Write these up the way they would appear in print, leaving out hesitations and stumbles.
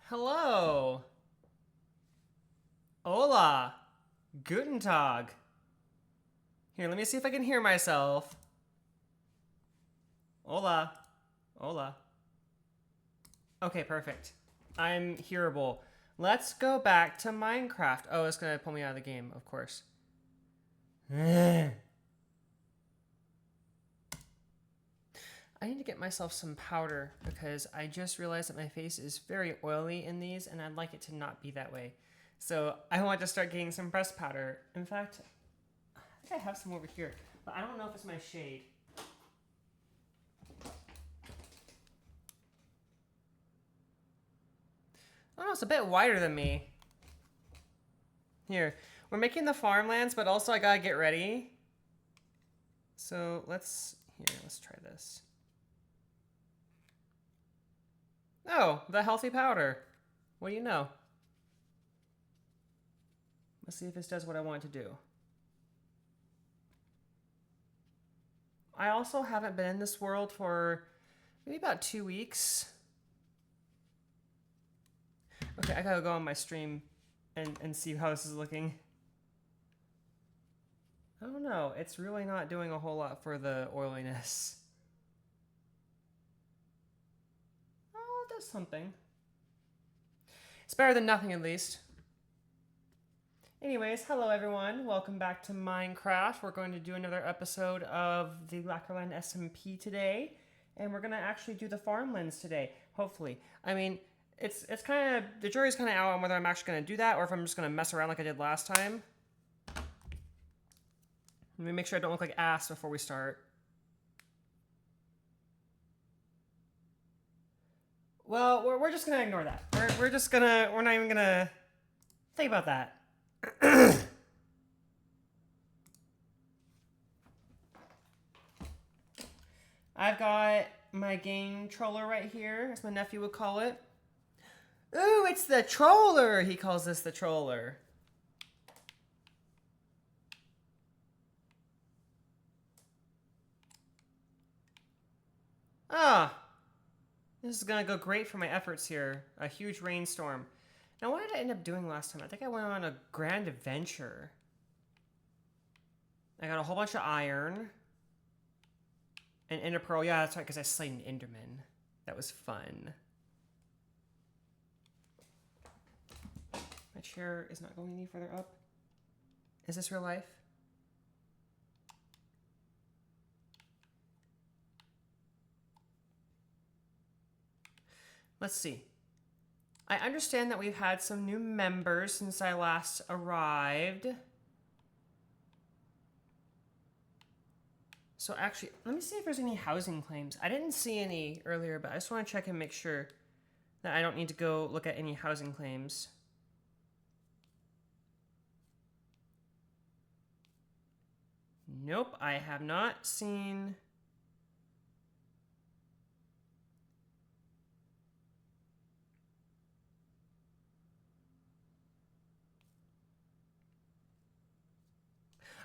Hello. Hola. Guten Tag. Here, let me see if I can hear myself. Hola. Hola. Okay, perfect. I'm hearable. Let's go back to Minecraft. Oh, it's gonna pull me out of the game, of course. I need to get myself some powder because I just realized that my face is very oily in these and I'd like it to not be that way. So I want to start getting some breast powder. In fact, I think I have some over here, but I don't know if it's my shade. Oh, it's a bit wider than me. Here, we're making the farmlands, but also I gotta get ready. So let's try this. Oh, the healthy powder. What do you know? Let's see if this does what I want it to do. I also haven't been in this world for maybe about 2 weeks. Okay, I gotta go on my stream and see how this is looking. I don't know. It's really not doing a whole lot for the oiliness. Oh, it does something. It's better than nothing, at least. Anyways, hello everyone. Welcome back to Minecraft. We're going to do another episode of the Lackerland SMP today, and we're gonna actually do the farmlands today. Hopefully, I mean, it's kind of the jury's kind of out on whether I'm actually gonna do that or if I'm just gonna mess around like I did last time. Let me make sure I don't look like ass before we start. Well, we're just gonna ignore that. We're not even gonna think about that. I've got my game troller right here, as my nephew would call it. Ooh, it's the troller! He calls this the troller. Ah, this is gonna go great for my efforts here. A huge rainstorm. Now, what did I end up doing last time? I think I went on a grand adventure. I got a whole bunch of iron. And ender pearl. Yeah, that's right, because I slayed an enderman. That was fun. My chair is not going any further up. Is this real life? Let's see. I understand that we've had some new members since I last arrived. So actually, let me see if there's any housing claims. I didn't see any earlier, but I just want to check and make sure that I don't need to go look at any housing claims. Nope, I have not seen...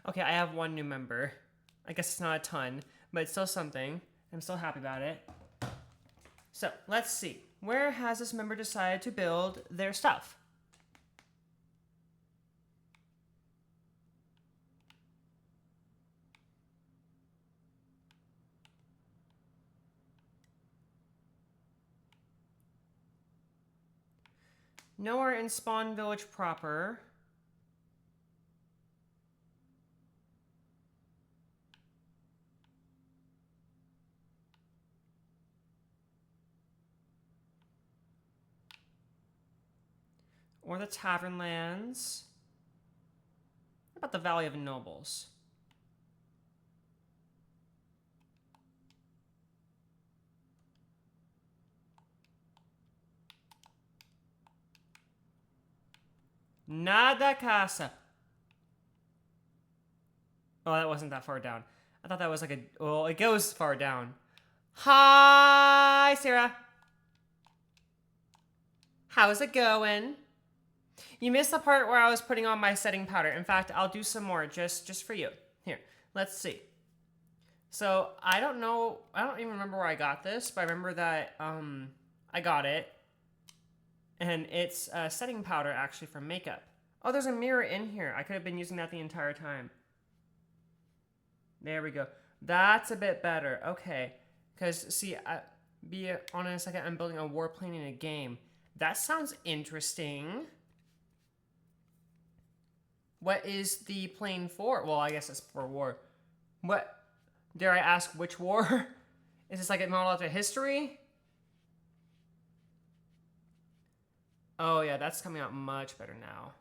Okay, I have one new member. I guess it's not a ton, but it's still something. I'm still happy about it. So, let's see. Where has this member decided to build their stuff? Nowhere in Spawn Village proper. Or the Tavernlands. What about the Valley of Nobles? Nada casa. Oh, that wasn't that far down. I thought that was like a... Well, it goes far down. Hi, Sarah. How's it going? You missed the part where I was putting on my setting powder. In fact, I'll do some more just for you. Here, let's see. So, I don't even remember where I got this, but I remember that, I got it. And it's setting powder actually for makeup. Oh, there's a mirror in here. I could have been using that the entire time. There we go. That's a bit better. Okay. Because, see, be honest, I'm building a warplane in a game. That sounds interesting. What is the plane for? Well, I guess it's for war. What? Dare I ask which war? Is this like a model after history? Oh yeah, that's coming out much better now.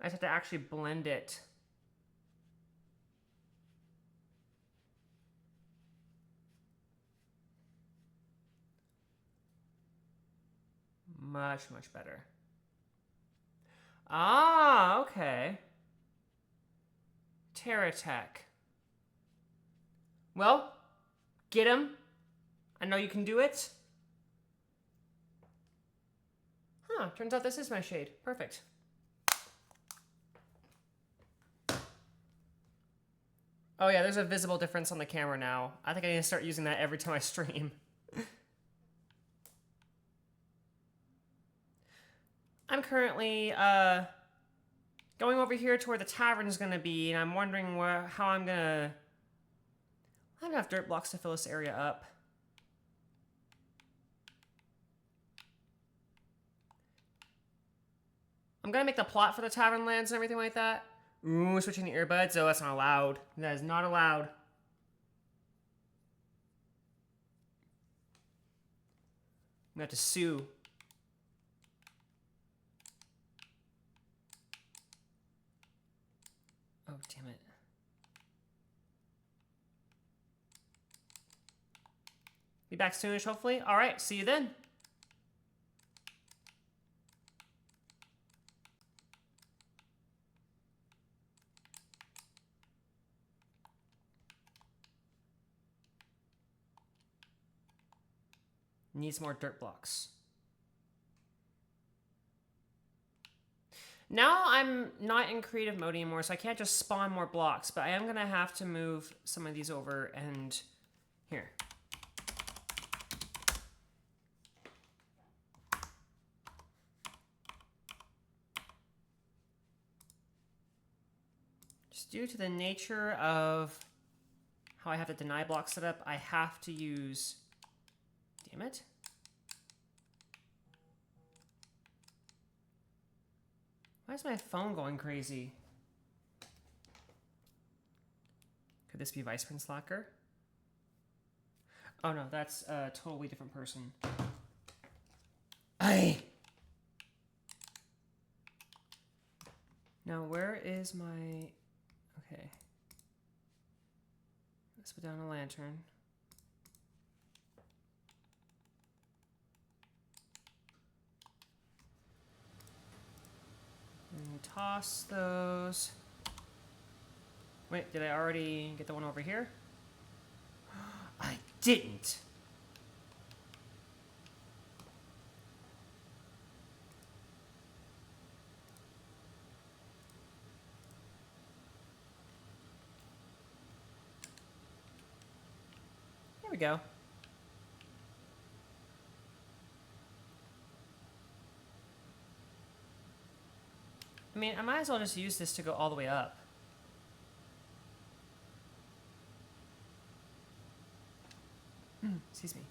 I just have to actually blend it. Much, much better. Ah, okay. Terratech. Well, get him. I know you can do it. Huh, turns out this is my shade. Perfect. Oh yeah, there's a visible difference on the camera now. I think I need to start using that every time I stream. I'm currently, going over here to where the tavern is gonna be, and I'm wondering how I'm gonna... I don't have enough dirt blocks to fill this area up. I'm gonna make the plot for the tavern lands and everything like that. Ooh, switching the earbuds. Oh, that's not allowed. That is not allowed. I'm gonna have to sue. Oh, damn it. Be back soonish, hopefully. All right, see you then. Needs more dirt blocks. Now I'm not in creative mode anymore, so I can't just spawn more blocks, but I am gonna have to move some of these over and here. Just due to the nature of how I have the deny block set up, I have to use... Damn it. Why is my phone going crazy? Could this be Vice Prince Slacker? Oh no, that's a totally different person. Aye! Now where is my... Okay. Let's put down a lantern. And toss those. Wait, did I already get the one over here? I didn't! There we go. I mean, I might as well just use this to go all the way up. Excuse me.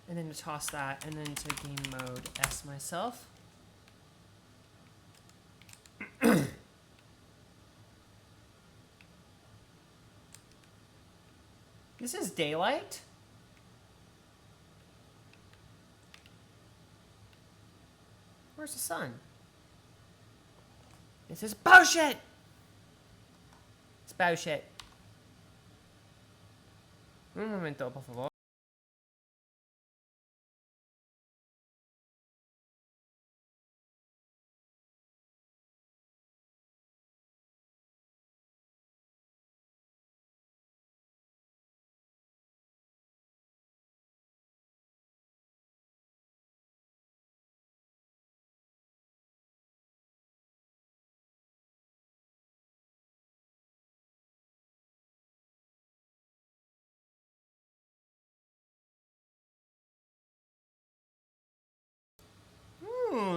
And then to toss that, and then to game mode S myself. This is daylight? Where's the sun? This is bullshit! It's bullshit. Un momento, por favor.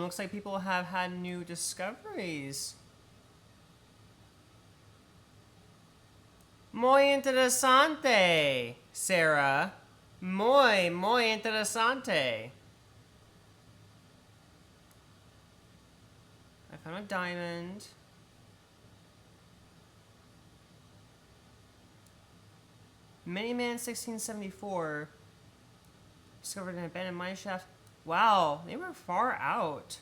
looks like people have had new discoveries. Muy interesante, Sarah. Muy interesante. I found a diamond. Miniman 1674 discovered an abandoned mine shaft. Wow, they were far out.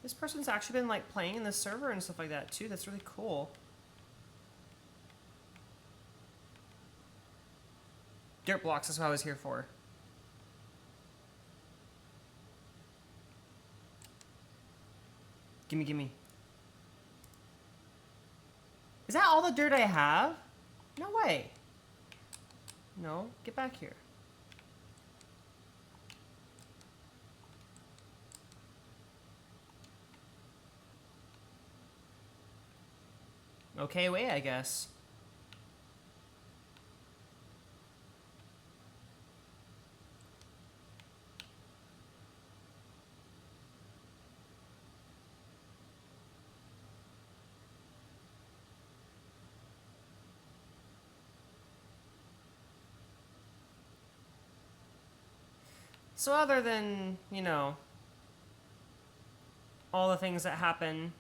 This person's actually been like playing in the server and stuff like that too. That's really cool. Dirt blocks, that's what I was here for. Gimme, gimme. Is that all the dirt I have? No way. No, get back here. Okay, wait, I guess. So other than, you know, all the things that happen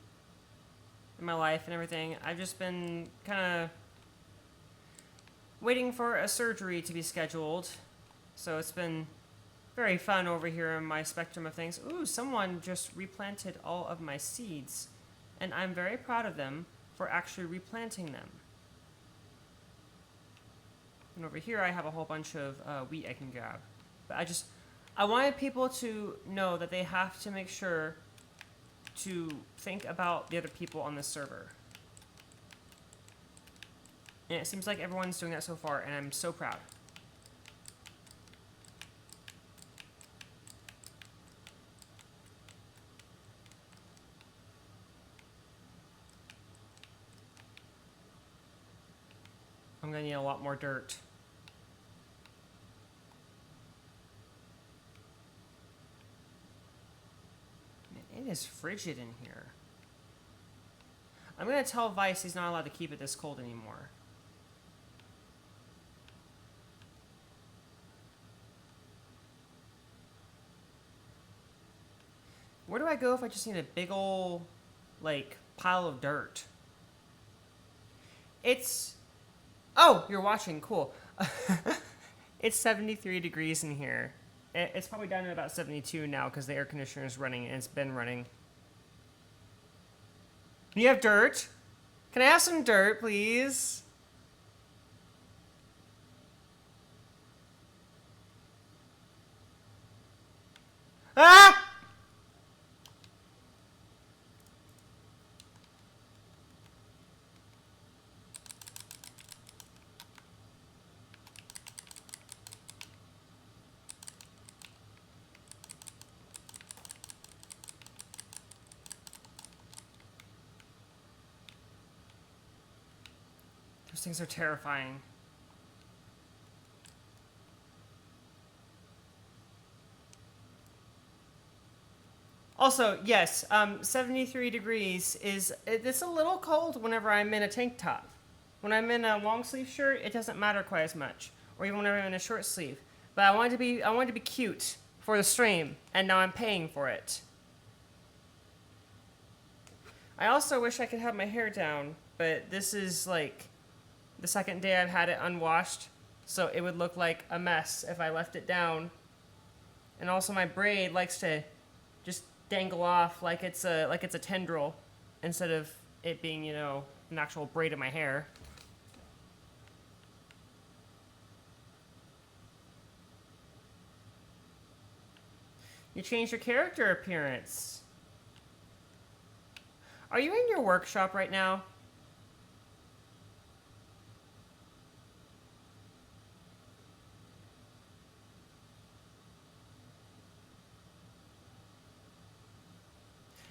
in my life and everything, I've just been kind of waiting for a surgery to be scheduled. So it's been very fun over here in my spectrum of things. Ooh, someone just replanted all of my seeds. And I'm very proud of them for actually replanting them. And over here I have a whole bunch of wheat I can grab. But I wanted people to know that they have to make sure to think about the other people on this server. And it seems like everyone's doing that so far, and I'm so proud. I'm gonna need a lot more dirt. Man, it is frigid in here. I'm gonna tell Vice he's not allowed to keep it this cold anymore. Where do I go if I just need a big ol', like, pile of dirt? It's... Oh, you're watching. Cool. It's 73 degrees in here. It's probably down to about 72 now because the air conditioner is running and it's been running. You have dirt? Can I have some dirt, please? Ah! Those things are terrifying. Also, yes, 73 degrees it's a little cold whenever I'm in a tank top. When I'm in a long sleeve shirt, it doesn't matter quite as much. Or even whenever I'm in a short sleeve. But I wanted to be cute for the stream, and now I'm paying for it. I also wish I could have my hair down, but this is like the second day I've had it unwashed, so it would look like a mess if I left it down. And also my braid likes to just dangle off like it's a tendril instead of it being, you know, an actual braid of my hair. You changed your character appearance. Are you in your workshop right now?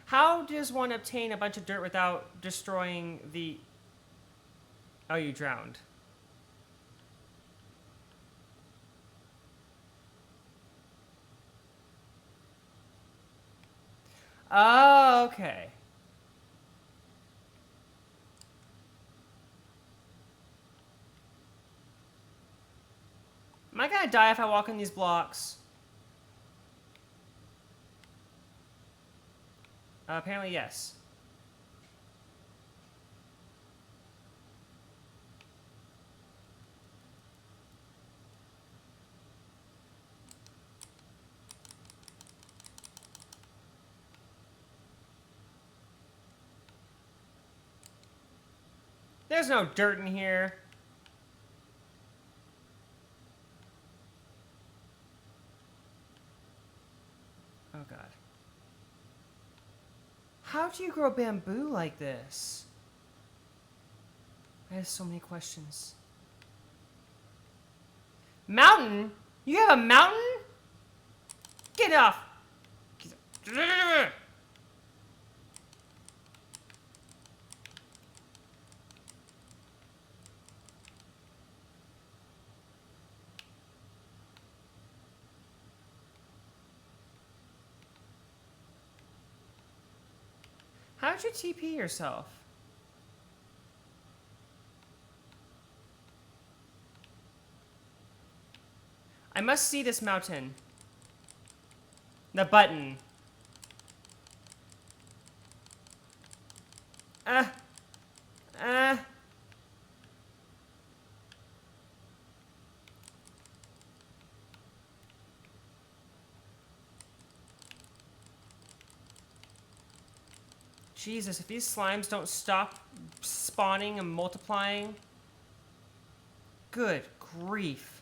How does one obtain a bunch of dirt without destroying the... Oh, you drowned. Oh, okay. Am I gonna die if I walk in these blocks? Apparently, yes. There's no dirt in here. Oh, God. How do you grow bamboo like this? I have so many questions. Mountain? You have a mountain? Get off! How'd you TP yourself? I must see this mountain. The button. Uh. Uh. Jesus, if these slimes don't stop spawning and multiplying. Good grief.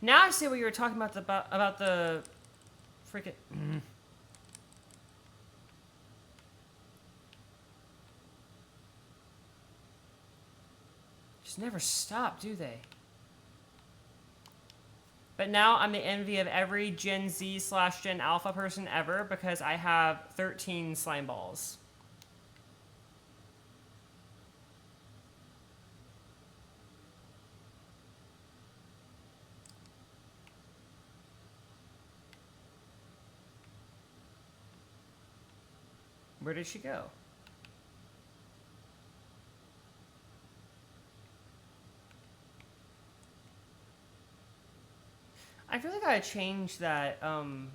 Now I see what you were talking about the freaking. Just never stop, do they? But now I'm the envy of every Gen Z / Gen Alpha person ever because I have 13 slime balls. Where did she go? I really gotta change that, Jeez.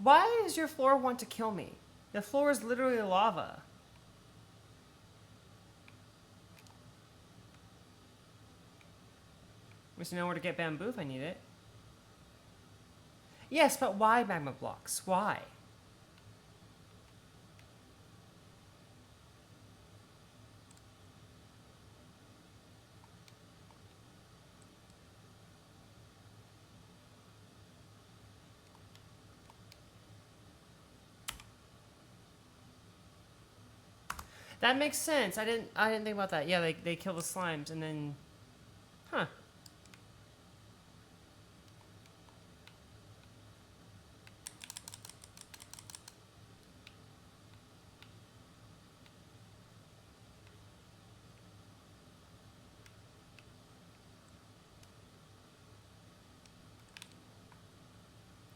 Why does your floor want to kill me? The floor is literally lava. I just know where to get bamboo if I need it. Yes, but why magma blocks? Why? That makes sense. I didn't think about that. Yeah, they kill the slimes and then, huh?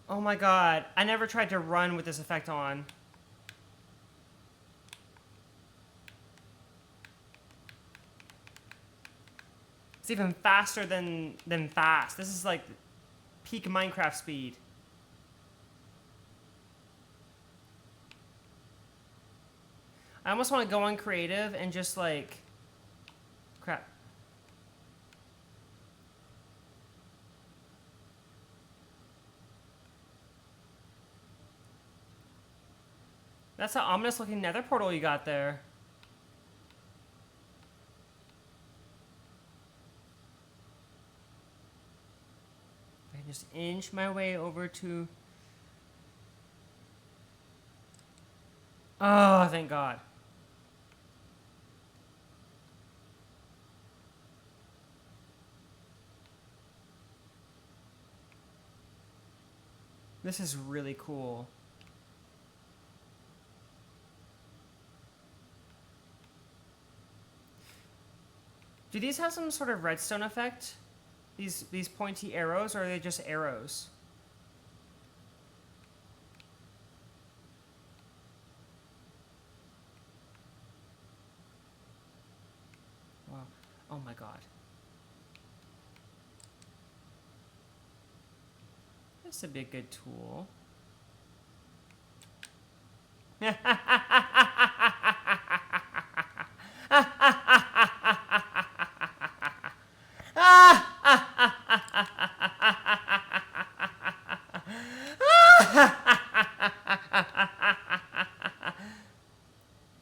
Oh my god! I never tried to run with this effect on. It's even faster than fast. This is like peak Minecraft speed. I almost want to go on creative and just like, crap. That's an ominous looking nether portal you got there. I can just inch my way over to... Oh, thank God. This is really cool. Do these have some sort of redstone effect? These pointy arrows, or are they just arrows? Wow. Oh my god. This would be a good tool.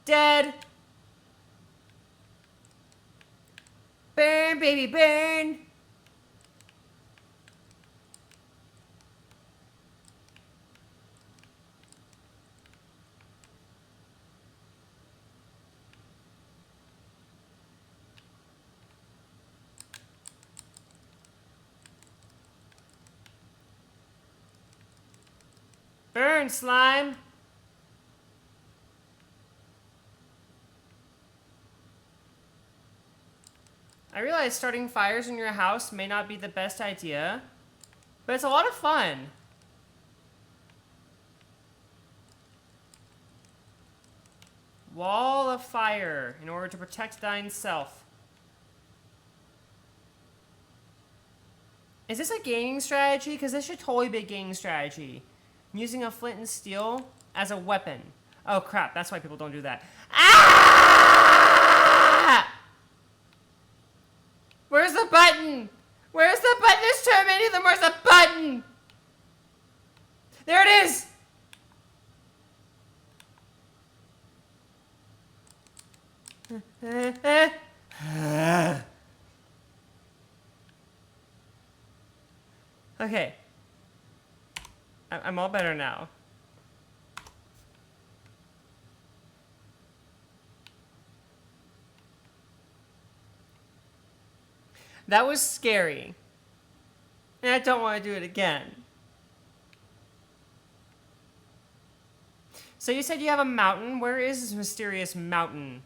Dead. Burn, baby, burn. Burn, slime. I realize starting fires in your house may not be the best idea, but it's a lot of fun. Wall of fire in order to protect thine self. Is this a gaming strategy? Because this should totally be a gaming strategy. Using a flint and steel as a weapon. Oh crap, that's why people don't do that. Ah! Where's the button? Where's the button? There's too many of them. Where's the button? There it is! Okay. I'm all better now. That was scary. And I don't want to do it again. So you said you have a mountain. Where is this mysterious mountain?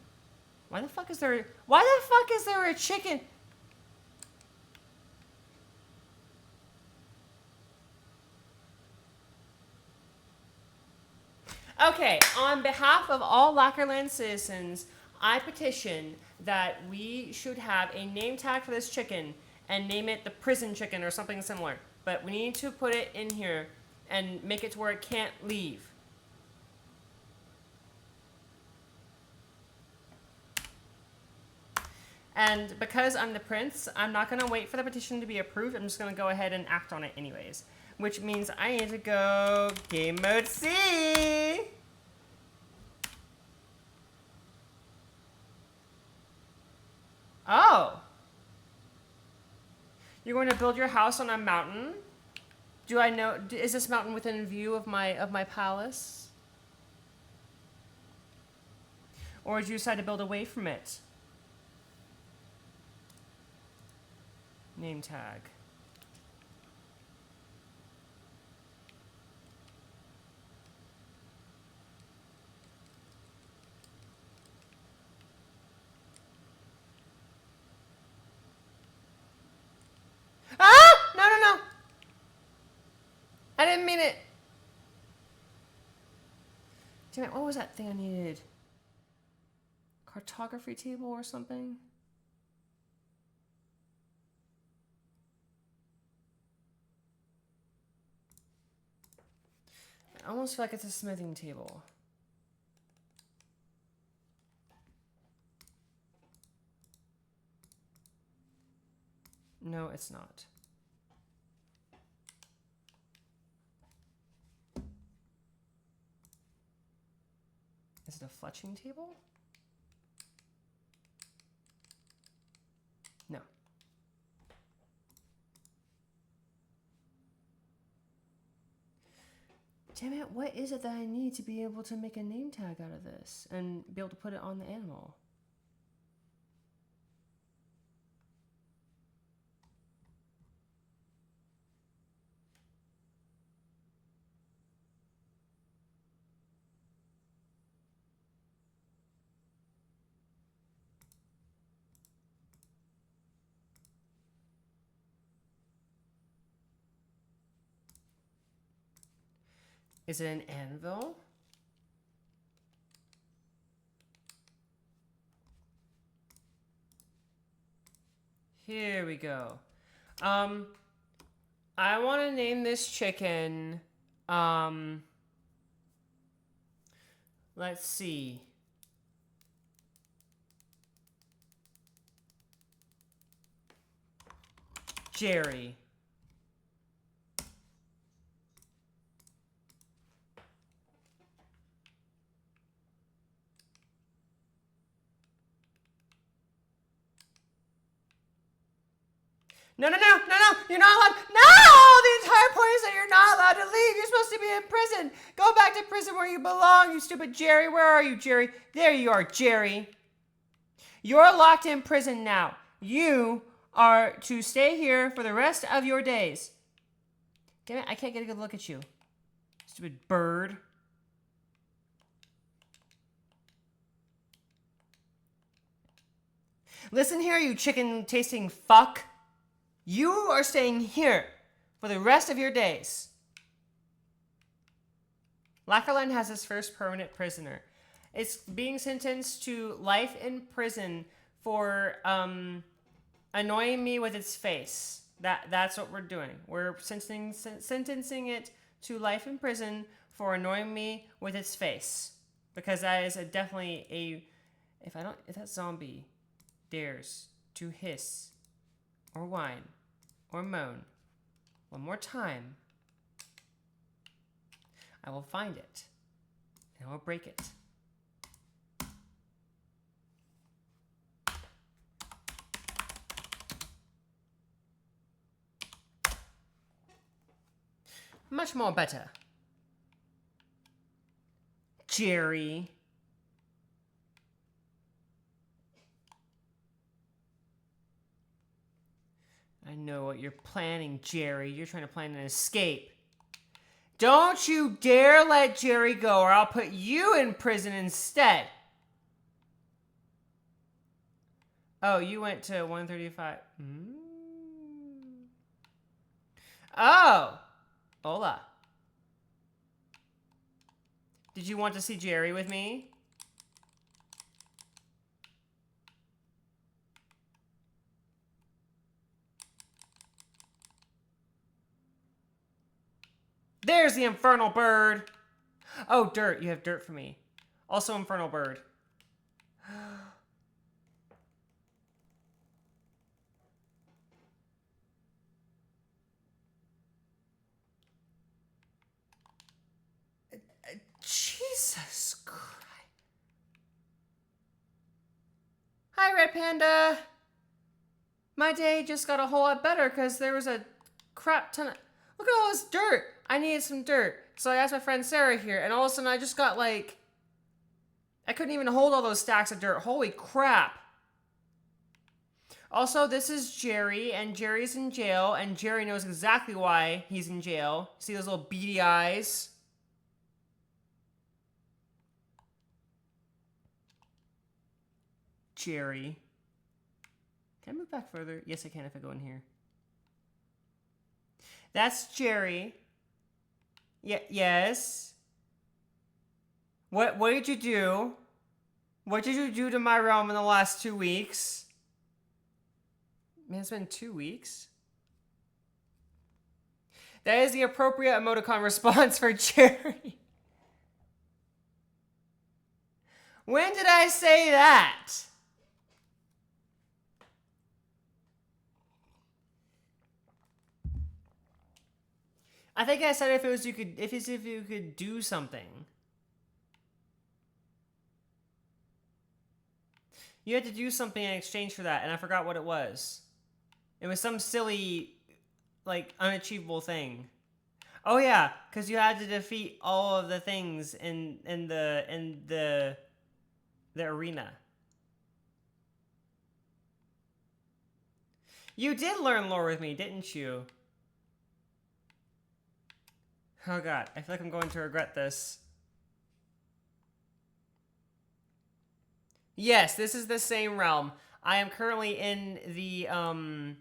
Why the fuck is there a chicken? Okay, on behalf of all Lacquerland citizens, I petition that we should have a name tag for this chicken and name it the prison chicken or something similar. But we need to put it in here and make it to where it can't leave. And because I'm the prince, I'm not going to wait for the petition to be approved. I'm just going to go ahead and act on it anyways. Which means I need to go game mode C. Oh. You're going to build your house on a mountain? Do I know, is this mountain within view of my palace? Or did you decide to build away from it? Name tag. Ah! No, no, no! I didn't mean it. Damn it, what was that thing I needed? Cartography table or something? I almost feel like it's a smithing table. No, it's not. Is it a fletching table? No. Damn it, what is it that I need to be able to make a name tag out of this and be able to put it on the animal? Is it an anvil? Here we go. I want to name this chicken, let's see. Jerry. No, you're not allowed. No! The entire point is that you're not allowed to leave. You're supposed to be in prison. Go back to prison where you belong, you stupid Jerry. Where are you, Jerry? There you are, Jerry. You're locked in prison now. You are to stay here for the rest of your days. Damn it, I can't get a good look at you. Stupid bird. Listen here, you chicken-tasting fuck. You are staying here for the rest of your days. Lackerland has his first permanent prisoner. It's being sentenced to life in prison for annoying me with its face. That's what we're doing. We're sentencing it to life in prison for annoying me with its face, because that is definitely a. If that zombie dares to hiss or whine or moan one more time, I will find it and I will break it. Much more better. Jerry. I know what you're planning, Jerry. You're trying to plan an escape. Don't you dare let Jerry go, or I'll put you in prison instead. Oh, you went to 135. Oh. Hola. Did you want to see Jerry with me? There's the infernal bird. Oh, dirt. You have dirt for me. Also infernal bird. Jesus Christ. Hi, Red Panda. My day just got a whole lot better because there was a crap ton of... Look at all this dirt. I needed some dirt. So I asked my friend Sarah here, and all of a sudden I just got like... I couldn't even hold all those stacks of dirt. Holy crap. Also, this is Jerry, and Jerry's in jail, and Jerry knows exactly why he's in jail. See those little beady eyes? Jerry. Can I move back further? Yes, I can if I go in here. That's Jerry. Yes. What did you do? What did you do to my realm in the last 2 weeks? Man, it's been 2 weeks. That is the appropriate emoticon response for Jerry. When did I say that? I think I said if you could do something. You had to do something in exchange for that, and I forgot what it was. It was some silly, like, unachievable thing. Oh yeah, because you had to defeat all of the things in the arena. You did learn lore with me, didn't you? Oh god, I feel like I'm going to regret this. Yes, this is the same realm. I am currently in the, I'm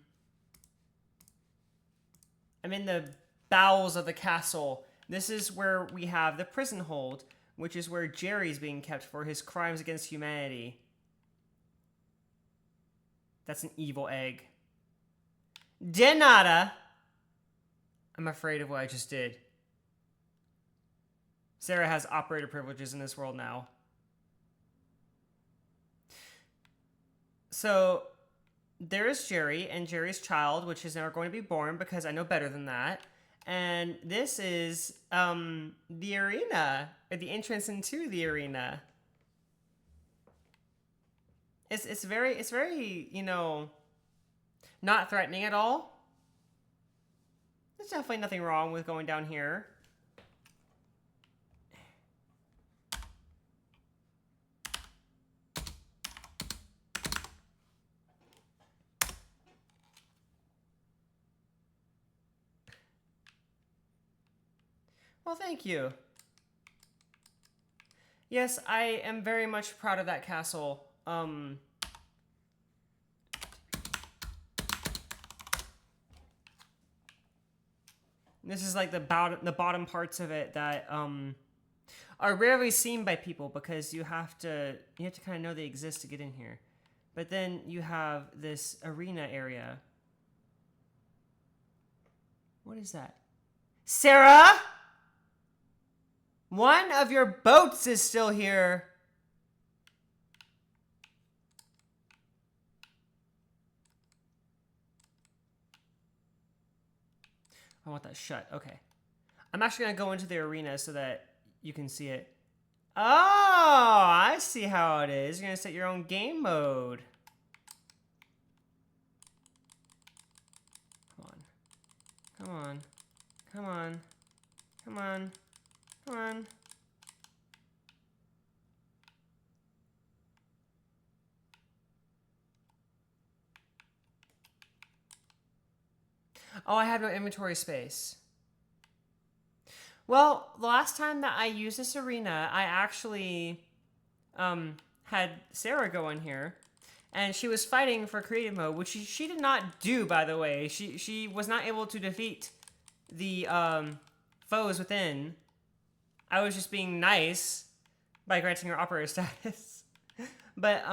in the bowels of the castle. This is where we have the prison hold, which is where Jerry's being kept for his crimes against humanity. That's an evil egg. De nada. I'm afraid of what I just did. Sarah has operator privileges in this world now. So, there is Jerry and Jerry's child, which is never going to be born because I know better than that. And this is the arena, or the entrance into the arena. It's very, you know, not threatening at all. There's definitely nothing wrong with going down here. Well, thank you. Yes, I am very much proud of that castle. This is like the bottom parts of it that are rarely seen by people because you have to kind of know they exist to get in here. But then you have this arena area. What is that? Sarah? One of your boats is still here. I want that shut. Okay. I'm actually going to go into the arena so that you can see it. Oh, I see how it is. You're going to set your own game mode. Come on. Come on. Come on. Come on. Oh, I have no inventory space. Well, the last time that I used this arena, I actually had Sarah go in here, and she was fighting for creative mode, which she did not do, by the way. She was not able to defeat the foes within. I was just being nice by granting her operator status. But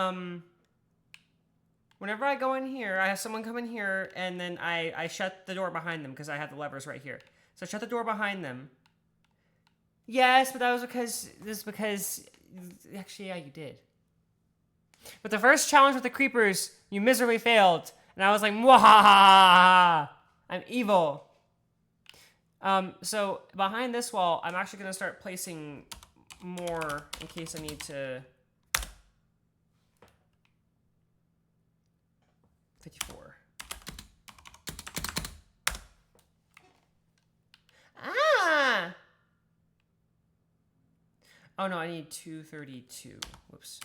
whenever I go in here, I have someone come in here, and then I shut the door behind them because I have the levers right here. So I shut the door behind them. Yes, but that was because actually, yeah, you did. But the first challenge with the creepers, you miserably failed. And I was like, mwahaha! I'm evil. So behind this wall, I'm actually going to start placing more in case I need to... 54. Ah! Oh no, I need 232. Whoops.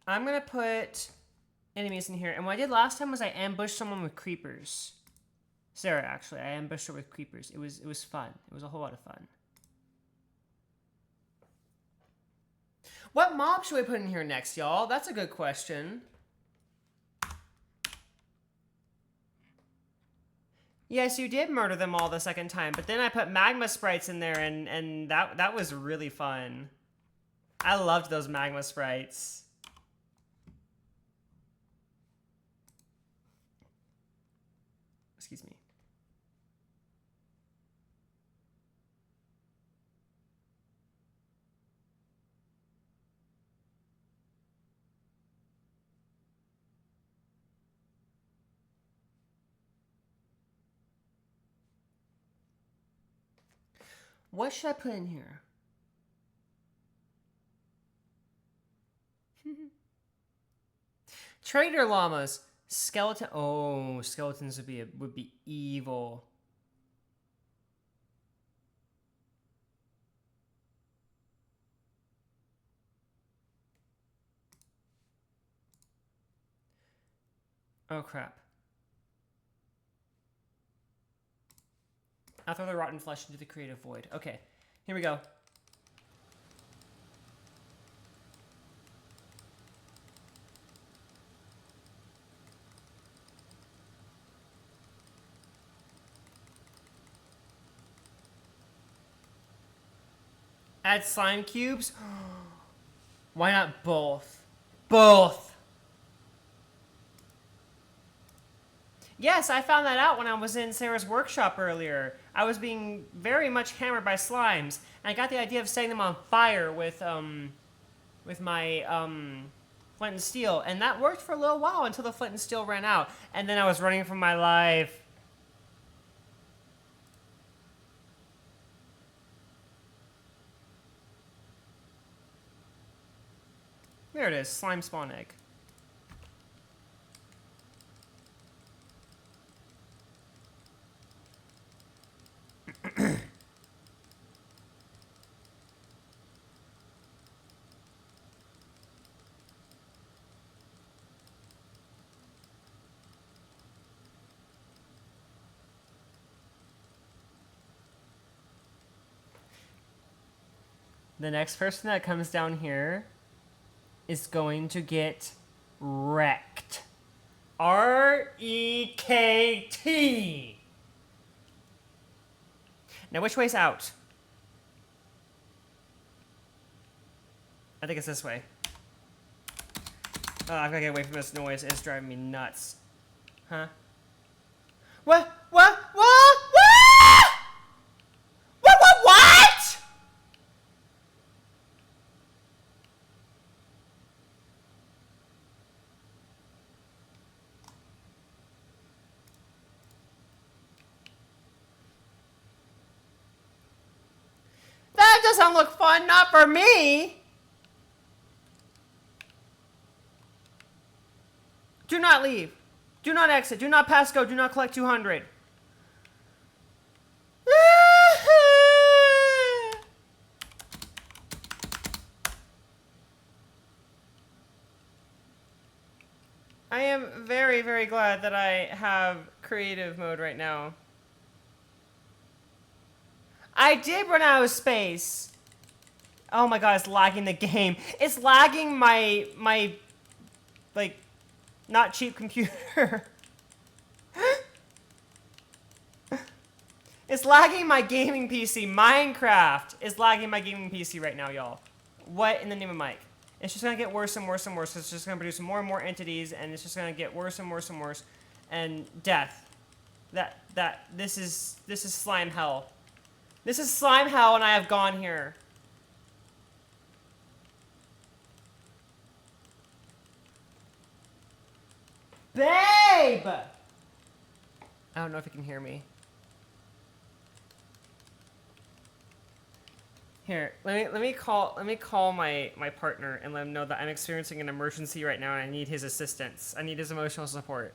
I'm gonna put enemies in here. And what I did last time was I ambushed someone with creepers. Sarah, actually. I ambushed her with creepers. It was fun. It was a whole lot of fun. What mob should we put in here next, y'all? That's a good question. Yes, you did murder them all the second time, but then I put magma sprites in there, and that was really fun. I loved those magma sprites. Excuse me. What should I put in here? Trader llamas. Skeleton. Oh, skeletons would be evil. Oh crap. I'll throw the rotten flesh into the creative void. Okay, here we go. Add slime cubes? Why not both? Both! Yes, I found that out when I was in Sarah's workshop earlier. I was being very much hammered by slimes, and I got the idea of setting them on fire with my flint and steel, and that worked for a little while until the flint and steel ran out, and then I was running for my life. There it is, slime spawn egg. The next person that comes down here is going to get wrecked. R-E-K-T. Now, which way's out? I think it's this way. Oh, I've got to get away from this noise. It's driving me nuts. Huh? What? What? What? What? What? That doesn't look fun, not for me. Do not leave. Do not exit. Do not pass go. Do not collect 200. I am very, very glad that I have creative mode right now. I did run out of space. Oh my god, it's lagging the game. It's lagging my like, not cheap computer. It's lagging my gaming PC. Minecraft is lagging my gaming PC right now, y'all. What in the name of Mike? It's just gonna get worse and worse and worse. It's just gonna produce more and more entities, and it's just gonna get worse and worse and worse. And death. This is slime hell. This is slime hell, and I have gone here. Babe! I don't know if you can hear me. Here, let me call my partner and let him know that I'm experiencing an emergency right now and I need his assistance. I need his emotional support.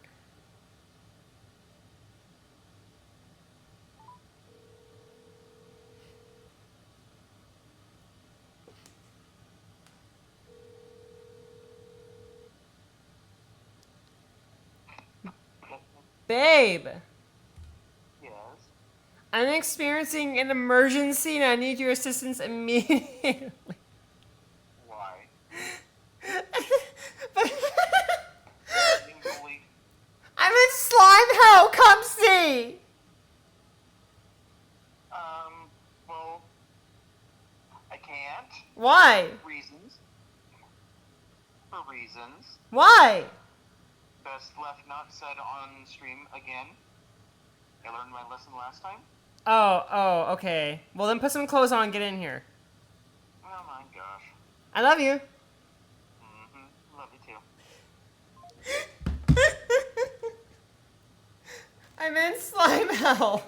Babe! Yes? I'm experiencing an emergency and I need your assistance immediately. Why? I'm in slime hell, come see! Well, I can't. Why? Reasons. For reasons. Why? Best left not said on stream again. I learned my lesson last time. Oh, okay. Well then put some clothes on and get in here. Oh my gosh. I love you. Love you too. I'm in slime hell.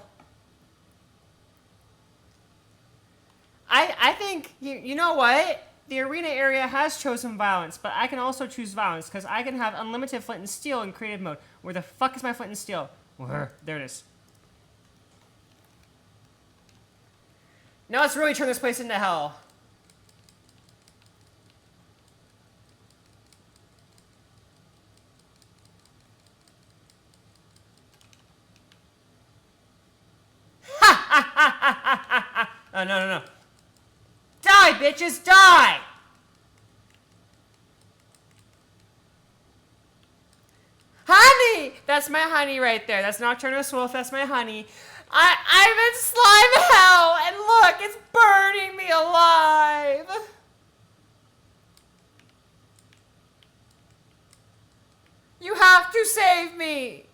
I think, you know what? The arena area has chosen violence, but I can also choose violence, because I can have unlimited flint and steel in creative mode. Where the fuck is my flint and steel? Where? There it is. Now let's really turn this place into hell. Oh, no. Die, bitches, die! Honey, the That's my honey right there. That's Nocturnus Wolf. That's my honey. I'm in slime hell, and look, it's burning me alive. You have to save me.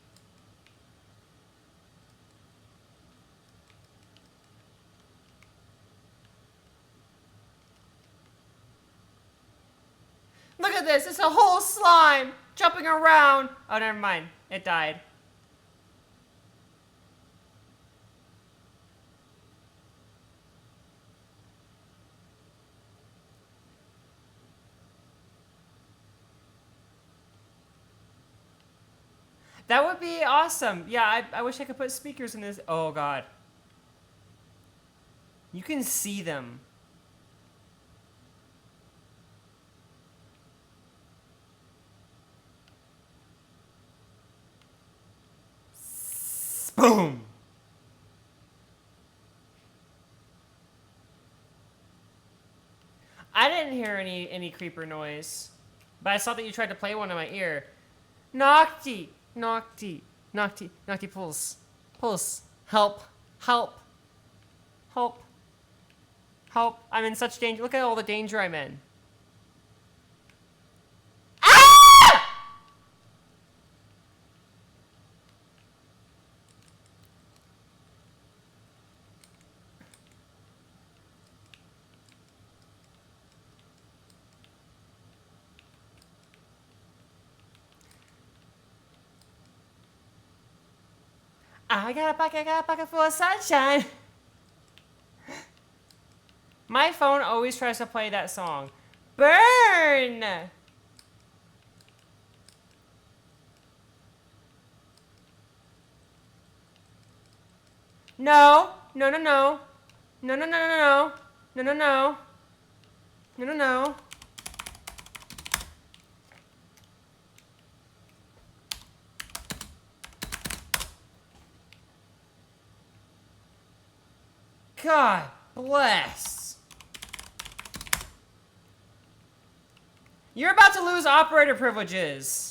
Look at this. It's a whole slime jumping around. Oh, never mind. It died. That would be awesome. Yeah, I wish I could put speakers in this. Oh, God. You can see them. Boom! I didn't hear any creeper noise, but I saw that you tried to play one in my ear. Nocti! Nocti! Nocti! Nocti, pulse. Pulse. Help. Help. Help. Help. I'm in such danger. Look at all the danger I'm in. Ah! I got a pocket full of sunshine. My phone always tries to play that song. Burn! No. No, no, no. No, no, no, no, no. No, no, no. No, no, no. God bless. You're about to lose operator privileges.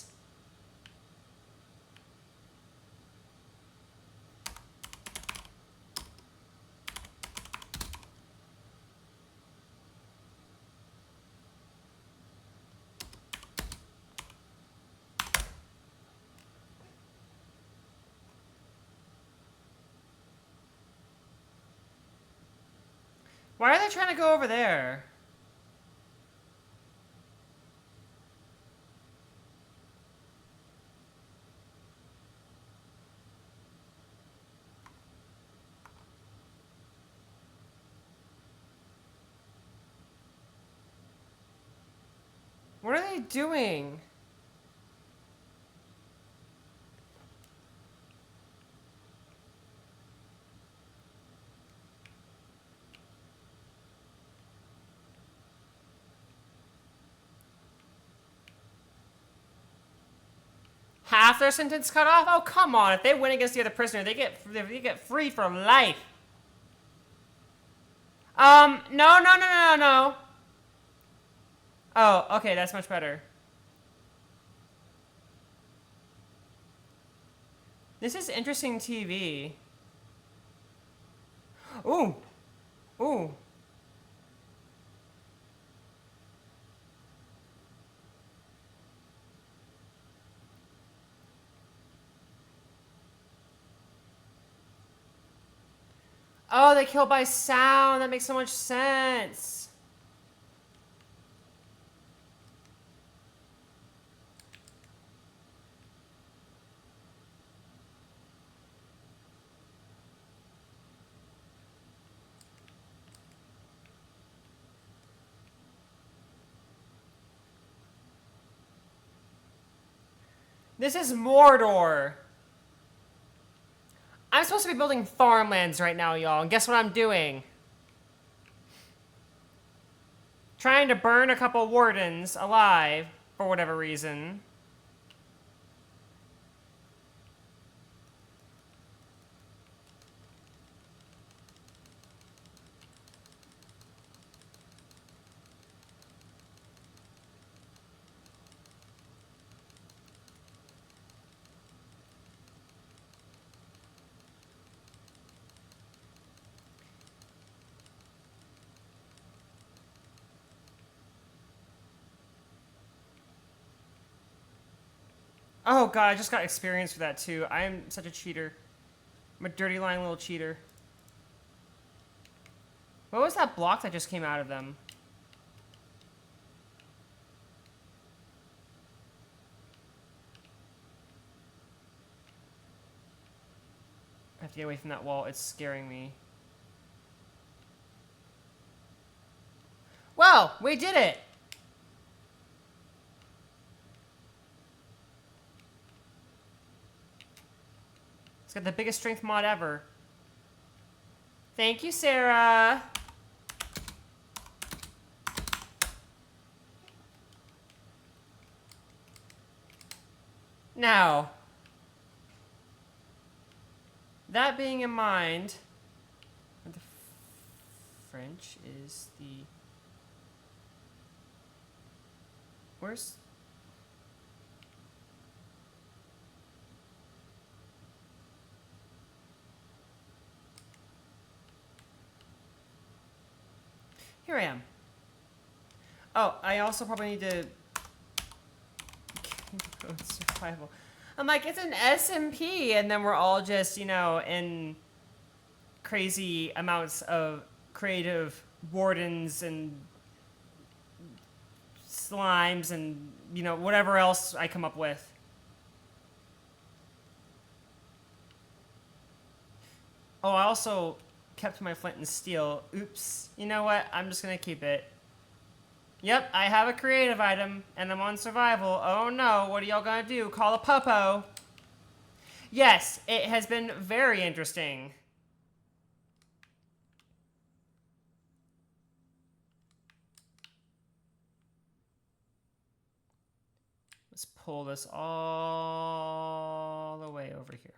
Why are they trying to go over there? What are they doing? Half their sentence cut off? Oh, come on. If they win against the other prisoner, they get free for life. No, no, no, no, no, no. Oh, okay, that's much better. This is interesting TV. Ooh. Ooh. Oh, they kill by sound. That makes so much sense. This is Mordor. I'm supposed to be building farmlands right now, y'all. And guess what I'm doing? Trying to burn a couple wardens alive for whatever reason. Oh god, I just got experience for that too. I am such a cheater. I'm a dirty lying little cheater. What was that block that just came out of them? I have to get away from that wall. It's scaring me. Well, we did it! It's got the biggest strength mod ever. Thank you, Sarah! Now, that being in mind, the French is the... Where's... Here I am. Oh, I also probably need to... Survival. I'm like, it's an SMP, and then we're all just, you know, in crazy amounts of creative wardens and slimes and, you know, whatever else I come up with. Oh, I also kept my flint and steel. Oops. You know what? I'm just gonna keep it. Yep, I have a creative item, and I'm on survival. Oh no, what are y'all gonna do? Call a popo. Yes, it has been very interesting. Let's pull this all the way over here.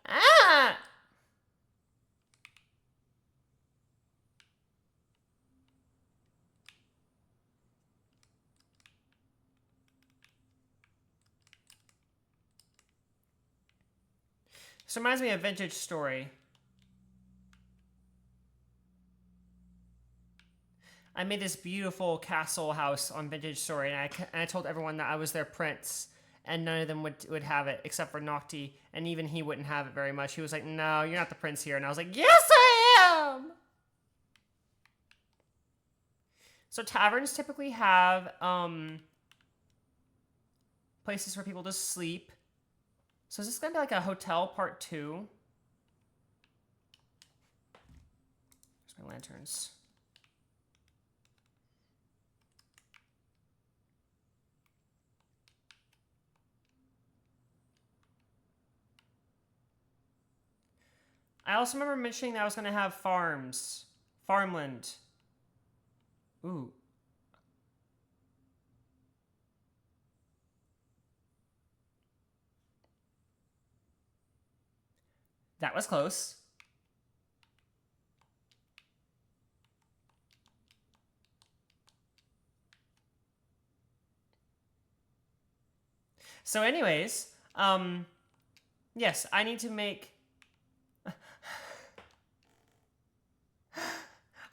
Ah! This reminds me of Vintage Story. I made this beautiful castle house on Vintage Story, and I told everyone that I was their prince, and none of them would have it, except for Nocti, and even he wouldn't have it very much. He was like, no, you're not the prince here. And I was like, yes, I am! So taverns typically have places for people to sleep. So is this going to be like a hotel part 2? Where's my lanterns? I also remember mentioning that I was going to have farms. Farmland. Ooh. That was close. So anyways, yes, I need to make...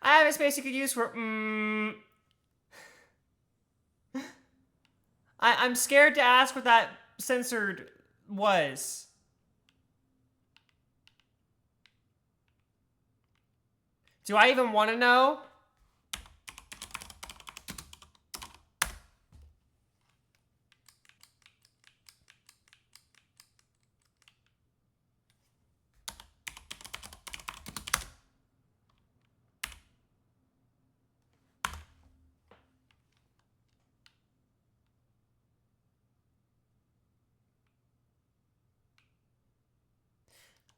I have a space you could use for... I'm scared to ask what that censored was. Do I even want to know?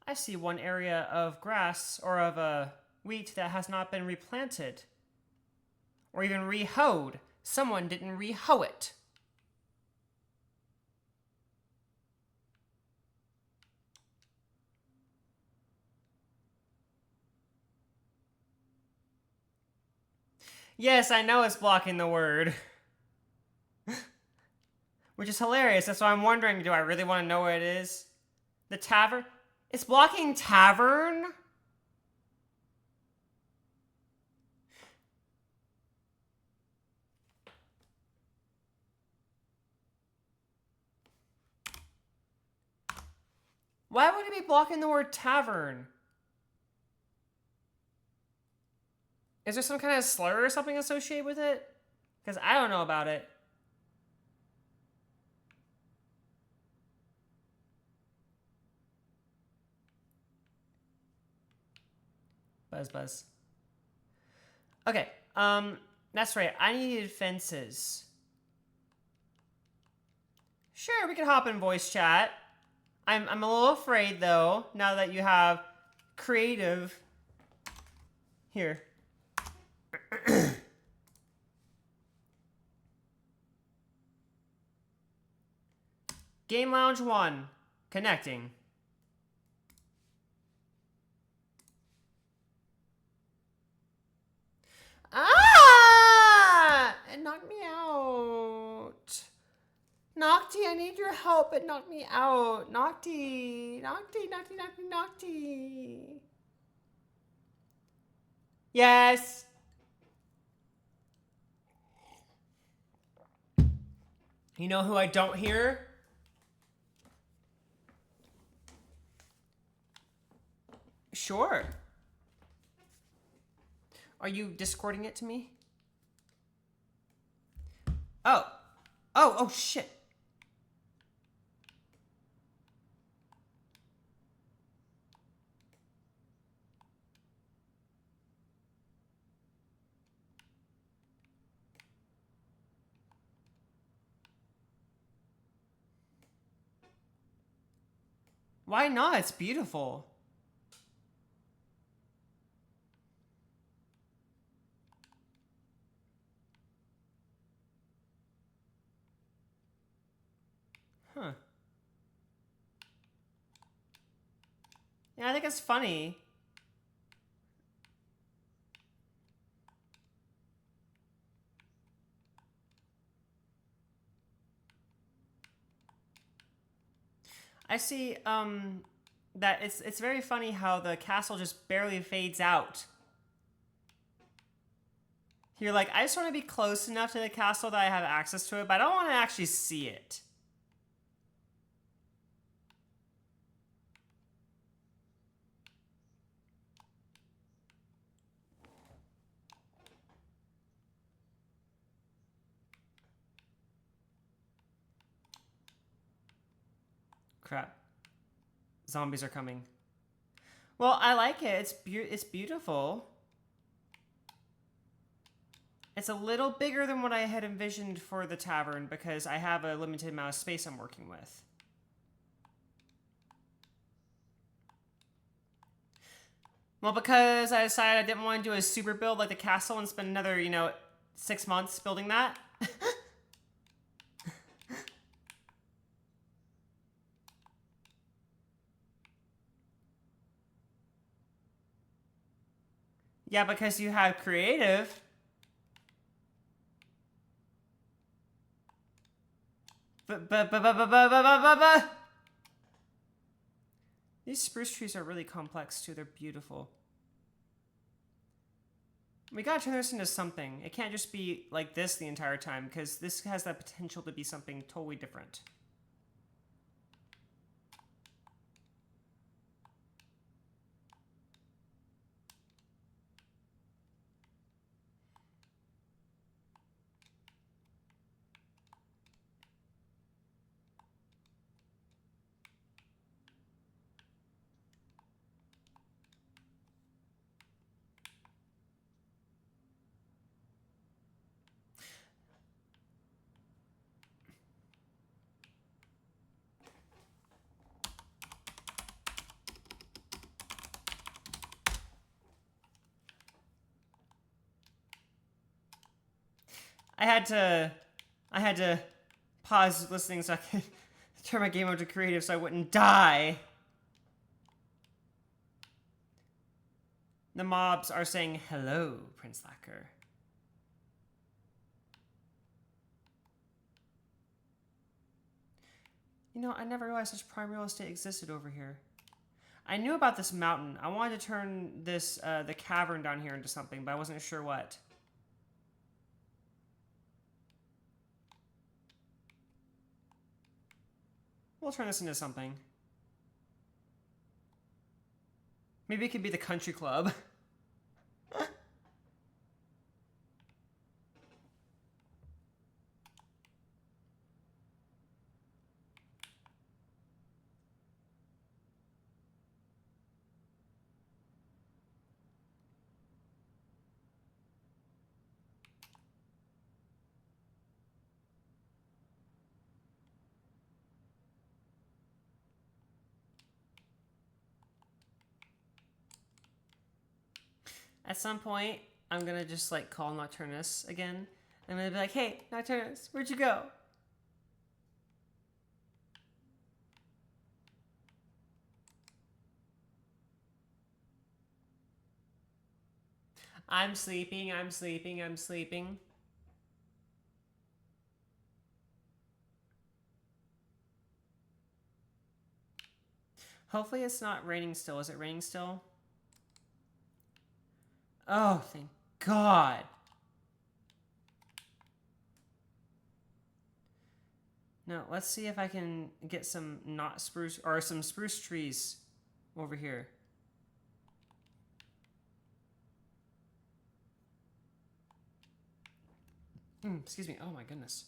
I see one area of grass or of wheat that has not been replanted or even re-hoed. Someone didn't re-hoe it. Yes, I know it's blocking the word. Which is hilarious. That's why I'm wondering, do I really want to know what it is? The tavern? It's blocking tavern? Why would it be blocking the word tavern? Is there some kind of slur or something associated with it? Because I don't know about it. Buzz. Okay, that's right. I needed fences. Sure, we can hop in voice chat. I'm a little afraid though, now that you have creative here. Game Lounge 1. Connecting. Ah! It knocked me out. Nocti, I need your help. It knocked me out. Nocti. Yes. You know who I don't hear? Sure. Are you Discording it to me? Oh, shit. Why not? It's beautiful. Huh. Yeah, I think it's funny. I see, that it's very funny how the castle just barely fades out. You're like, I just want to be close enough to the castle that I have access to it, but I don't want to actually see it. Crap. Zombies are coming. Well, I like it. It's beautiful. It's a little bigger than what I had envisioned for the tavern because I have a limited amount of space I'm working with. Well, because I decided I didn't want to do a super build like the castle and spend another, 6 months building that. Yeah, because you have creative. These spruce trees are really complex too. They're beautiful. We gotta turn this into something. It can't just be like this the entire time because this has the potential to be something totally different. I had to pause listening so I could turn my game over to creative so I wouldn't die. The mobs are saying hello, Prince Lacquer. You know, I never realized such prime real estate existed over here. I knew about this mountain. I wanted to turn this, the cavern down here into something, but I wasn't sure what. We'll turn this into something. Maybe it could be the country club. At some point, I'm gonna just like call Nocturnus again. I'm gonna be like, hey, Nocturnus, where'd you go? I'm sleeping, I'm sleeping, I'm sleeping. Hopefully it's not raining still. Is it raining still? Oh, thank God. Now, let's see if I can get some not spruce, or some spruce trees over here. Excuse me. Oh my goodness.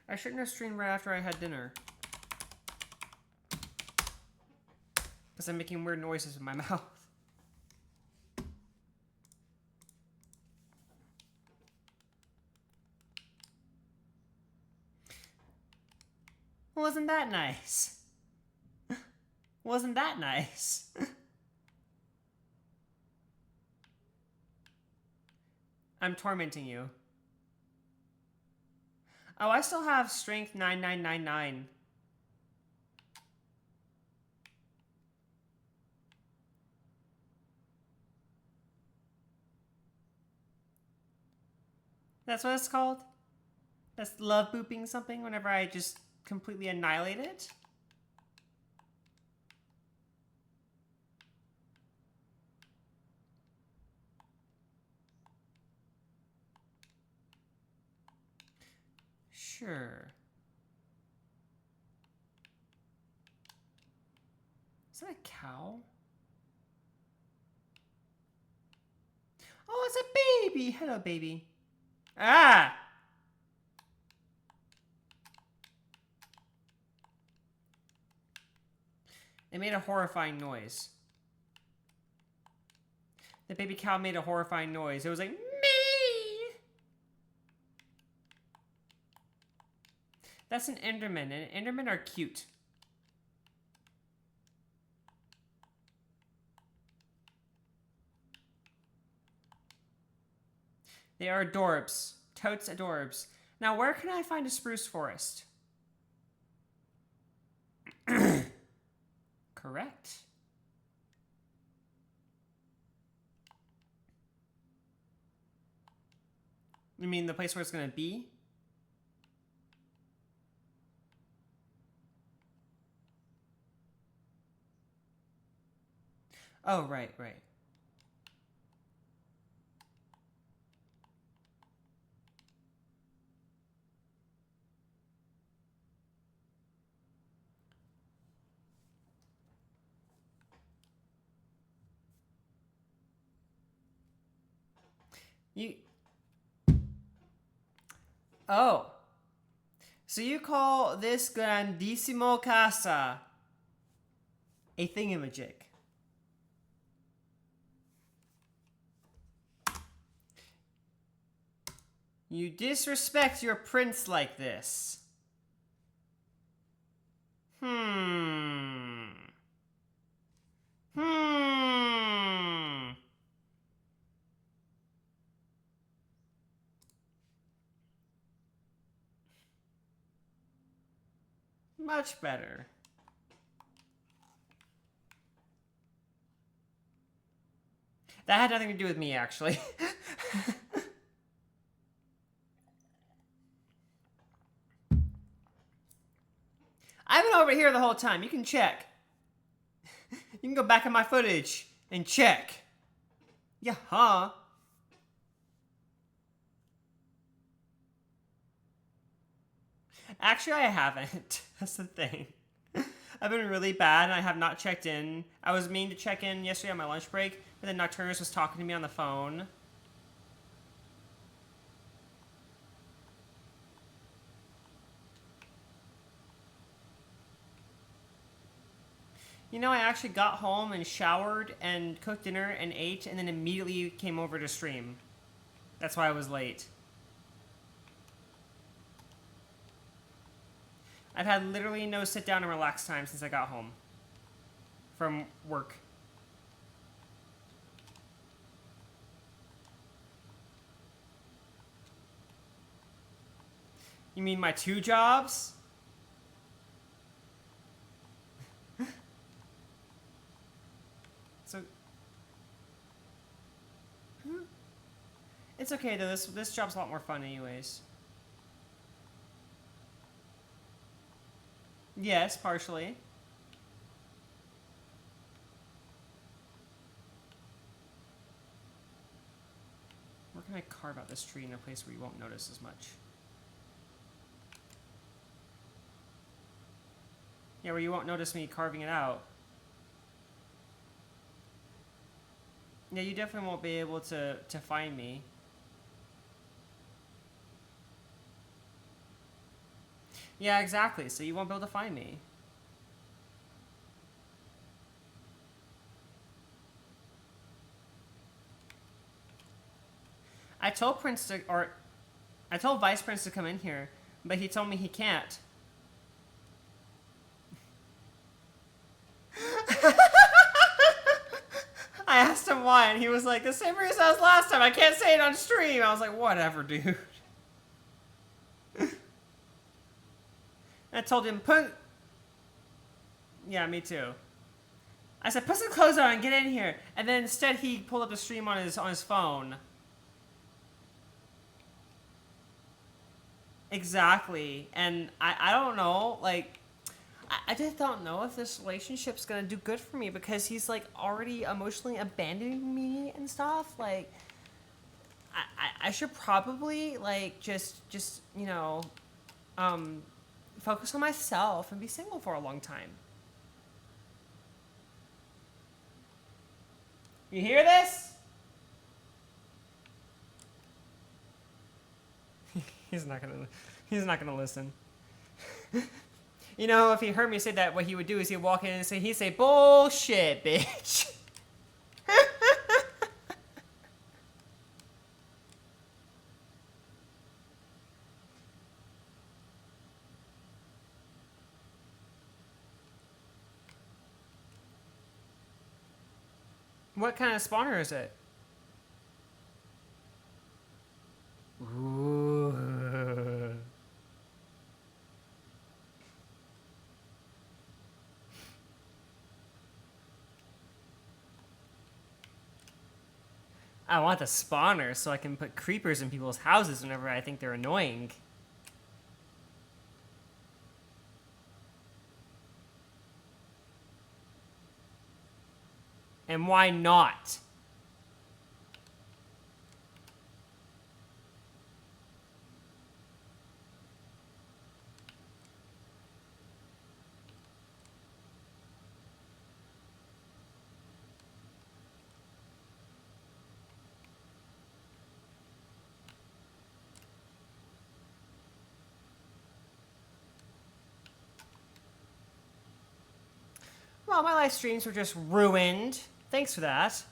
I shouldn't have streamed right after I had dinner. Because I'm making weird noises with my mouth. Wasn't that nice? Wasn't that nice? I'm tormenting you. Oh, I still have strength 9999. That's what it's called? That's love booping something whenever I just completely annihilate it? Sure. Is that a cow? Oh, it's a baby! Hello, baby. Ah! It made a horrifying noise. The baby cow made a horrifying noise. It was like, me! That's an Enderman, and Endermen are cute. They are adorbs. Totes adorbs. Now, where can I find a spruce forest? Correct. You mean the place where it's gonna be? Oh, right, right. You... Oh. So you call this grandissimo casa a thingamajig? You disrespect your prince like this. Hmm. Much better. That had nothing to do with me, actually. I've been over here the whole time. You can check. You can go back in my footage and check. Yeah, huh? Actually, I haven't. That's the thing. I've been really bad and I have not checked in. I was meaning to check in yesterday on my lunch break, but then Nocturnus was talking to me on the phone. You know, I actually got home and showered and cooked dinner and ate and then immediately came over to stream. That's why I was late. I've had literally no sit down and relax time since I got home from work. You mean my 2 jobs? So it's okay though. This job's a lot more fun anyways. Yes, partially. Where can I carve out this tree in a place where you won't notice as much? Yeah, where you won't notice me carving it out. Yeah, you definitely won't be able to find me. Yeah, exactly. So you won't be able to find me. I told Prince to, or I told Vice Prince to come in here, but he told me he can't. I asked him why, and he was like, the same reason as last time. I can't say it on stream. I was like, whatever, dude. I told him, yeah, me too. I said, put some clothes on and get in here. And then instead he pulled up the stream on his phone. Exactly. And I don't know, like, I just don't know if this relationship's gonna do good for me because he's like already emotionally abandoning me and stuff. Like, I should probably like just you know, focus on myself and be single for a long time. You hear this? He's not gonna listen. You know, if he heard me say that, what he would do is he'd walk in and he'd say, bullshit, bitch. What kind of spawner is it? Ooh. I want the spawner so I can put creepers in people's houses whenever I think they're annoying. And why not? Well, my live streams were just ruined. Thanks for that.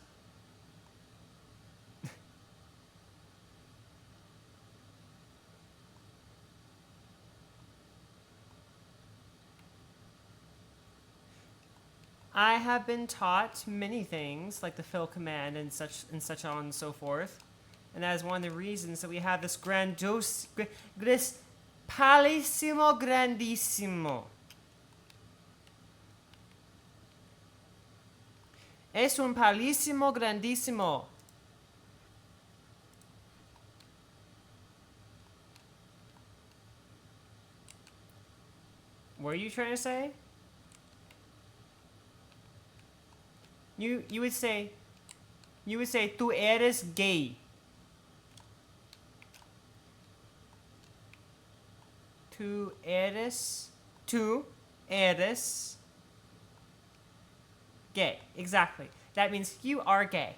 I have been taught many things, like the fill command and such on and so forth. And that is one of the reasons that we have this this palissimo grandissimo. Es un palísimo grandísimo. What are you trying to say? You would say tú eres gay. Tú eres gay. Exactly. That means you are gay.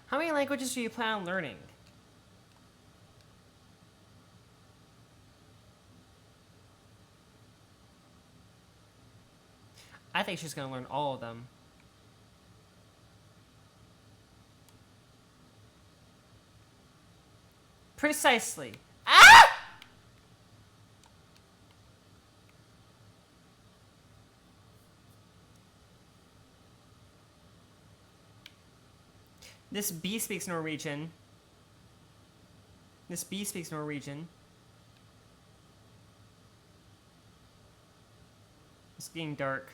How many languages do you plan on learning? I think she's gonna learn all of them. Precisely. Ah! This bee speaks Norwegian. This bee speaks Norwegian. It's getting dark.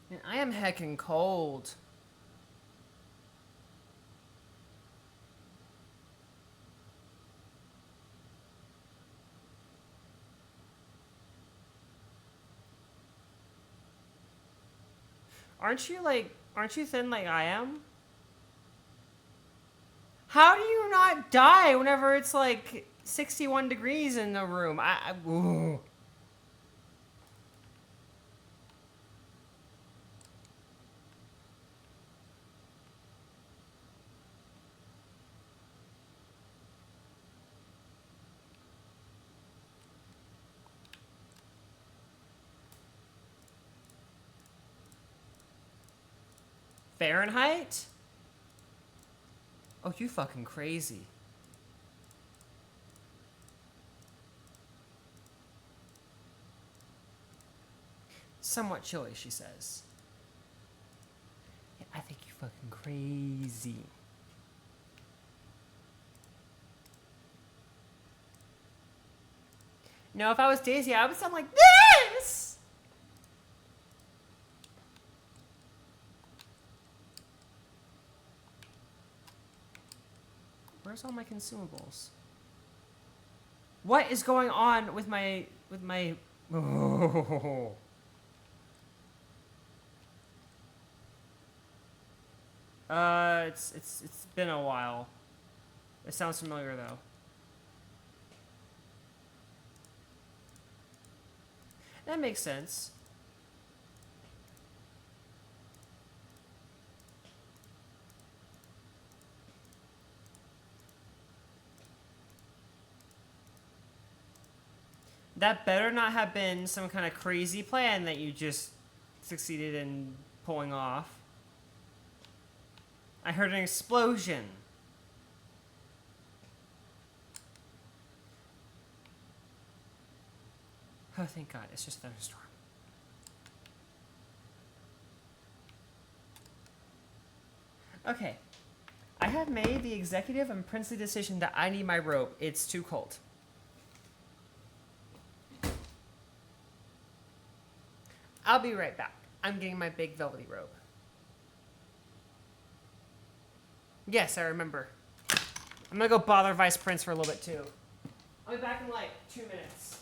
Man, I am heckin' cold. Aren't you thin like I am? How do you not die whenever it's like 61 degrees in the room? Ooh. Fahrenheit? Oh, you fucking crazy. Somewhat chilly, she says. Yeah, I think you're fucking crazy. No, if I was Daisy, I would sound like this! Where's all my consumables? What is going on with my oh. It's been a while. It sounds familiar though. That makes sense. That better not have been some kind of crazy plan that you just succeeded in pulling off. I heard an explosion. Oh, thank God. It's just a thunderstorm. Okay. I have made the executive and princely decision that I need my robe. It's too cold. I'll be right back. I'm getting my big velvety robe. Yes, I remember. I'm gonna go bother Vice Prince for a little bit too. I'll be back in like 2 minutes.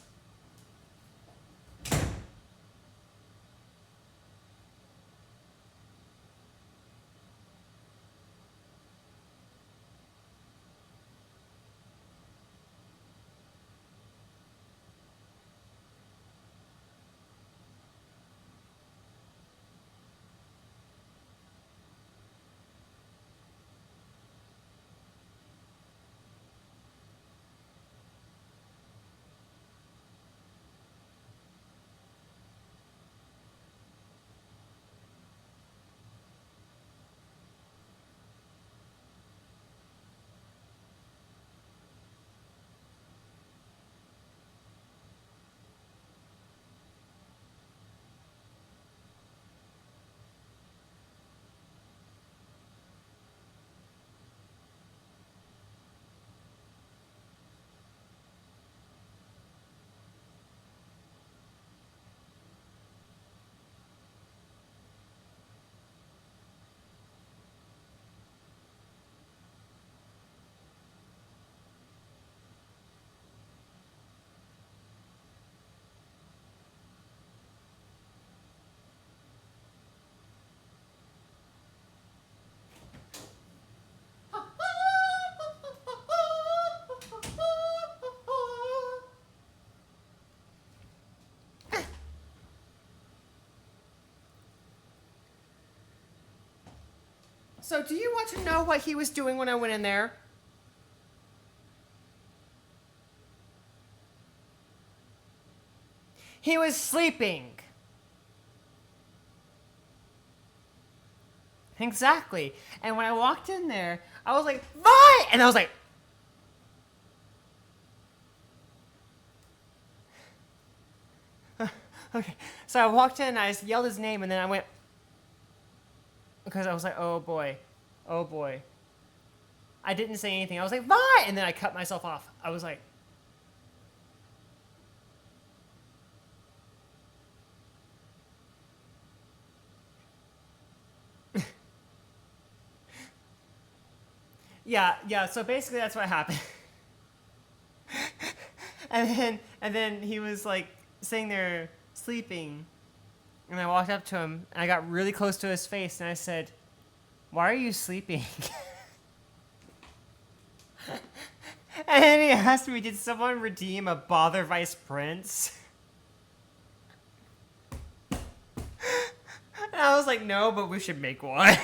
So, do you want to know what he was doing when I went in there? He was sleeping. Exactly. And when I walked in there, I was like, Vi! And I was like, okay. So I walked in and I yelled his name and then I went, because I was like, oh boy. Oh boy. I didn't say anything. I was like, Vi! And then I cut myself off. I was like, yeah. So basically that's what happened. and then he was like sitting there sleeping. And I walked up to him and I got really close to his face and I said, why are you sleeping? And then he asked me, did someone redeem a Bother Vice Prince? And I was like, no, but we should make one.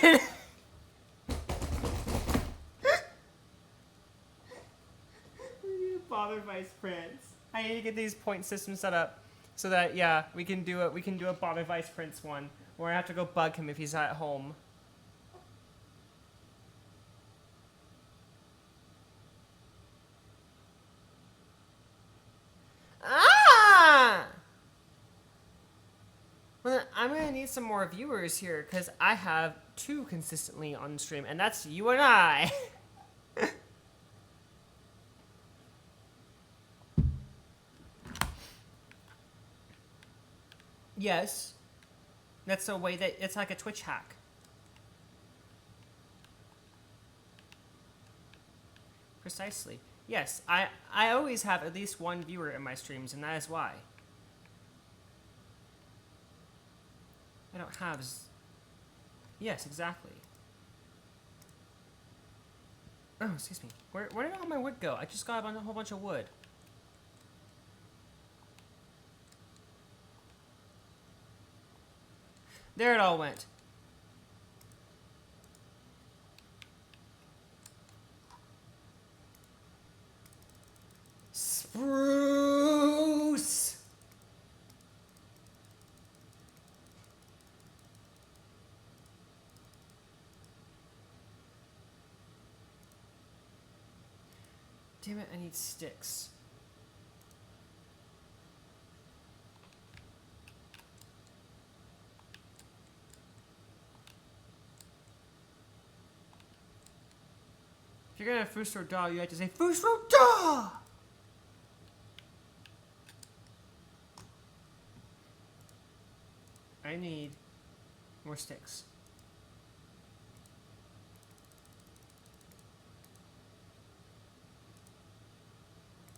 Bother Vice Prince. I need to get these point systems set up so that yeah, we can do it. We can do a Bother Vice Prince one where I have to go bug him if he's at home. Ah! Well, then I'm gonna need some more viewers here because I have 2 consistently on stream, and that's you and I. Yes, that's a way that it's like a Twitch hack. Precisely. Yes, I always have at least 1 viewer in my streams, and that is why. I don't have. Yes, exactly. Oh, excuse me. Where did all my wood go? I just got a whole bunch of wood. There it all went. Spruce! Damn it, I need sticks. If you're gonna Fusro Da, you have to say Fusro Da! I need more sticks.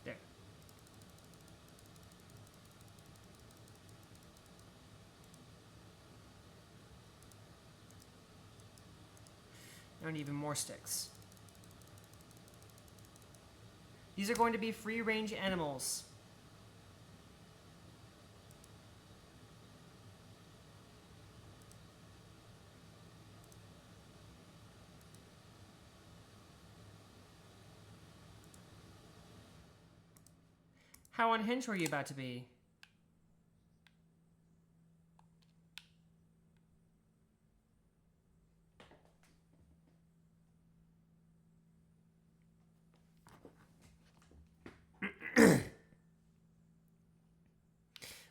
There. I need even more sticks. These are going to be free-range animals. How unhinged were you about to be?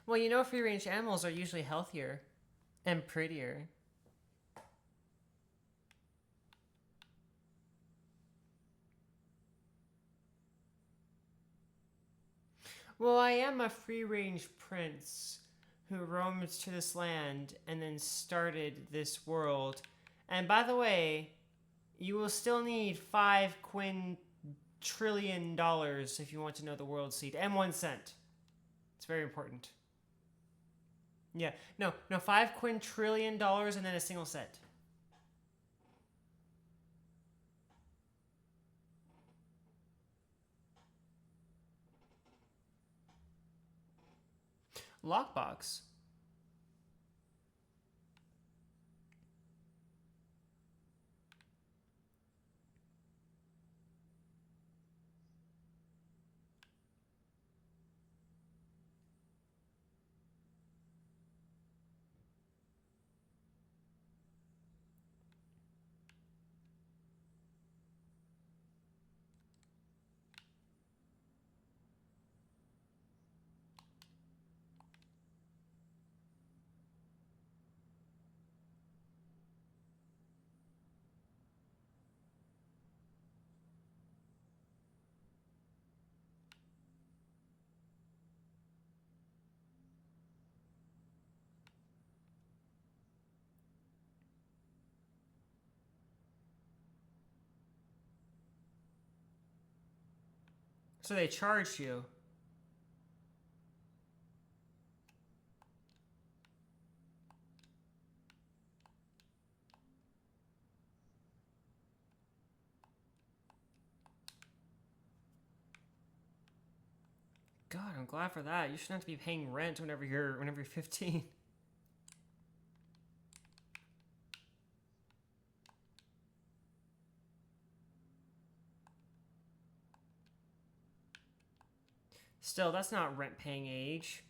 Well, you know, free-range animals are usually healthier and prettier. Well, I am a free-range prince who roamed to this land and then started this world. And by the way, you will still need $5 quintillion if you want to know the world seed, and 1 cent. It's very important. Yeah, no, $5 quintillion and then a single cent. Lockbox. So they charged you. God, I'm glad for that. You shouldn't have to be paying rent whenever you're 15. Still, that's not rent paying age.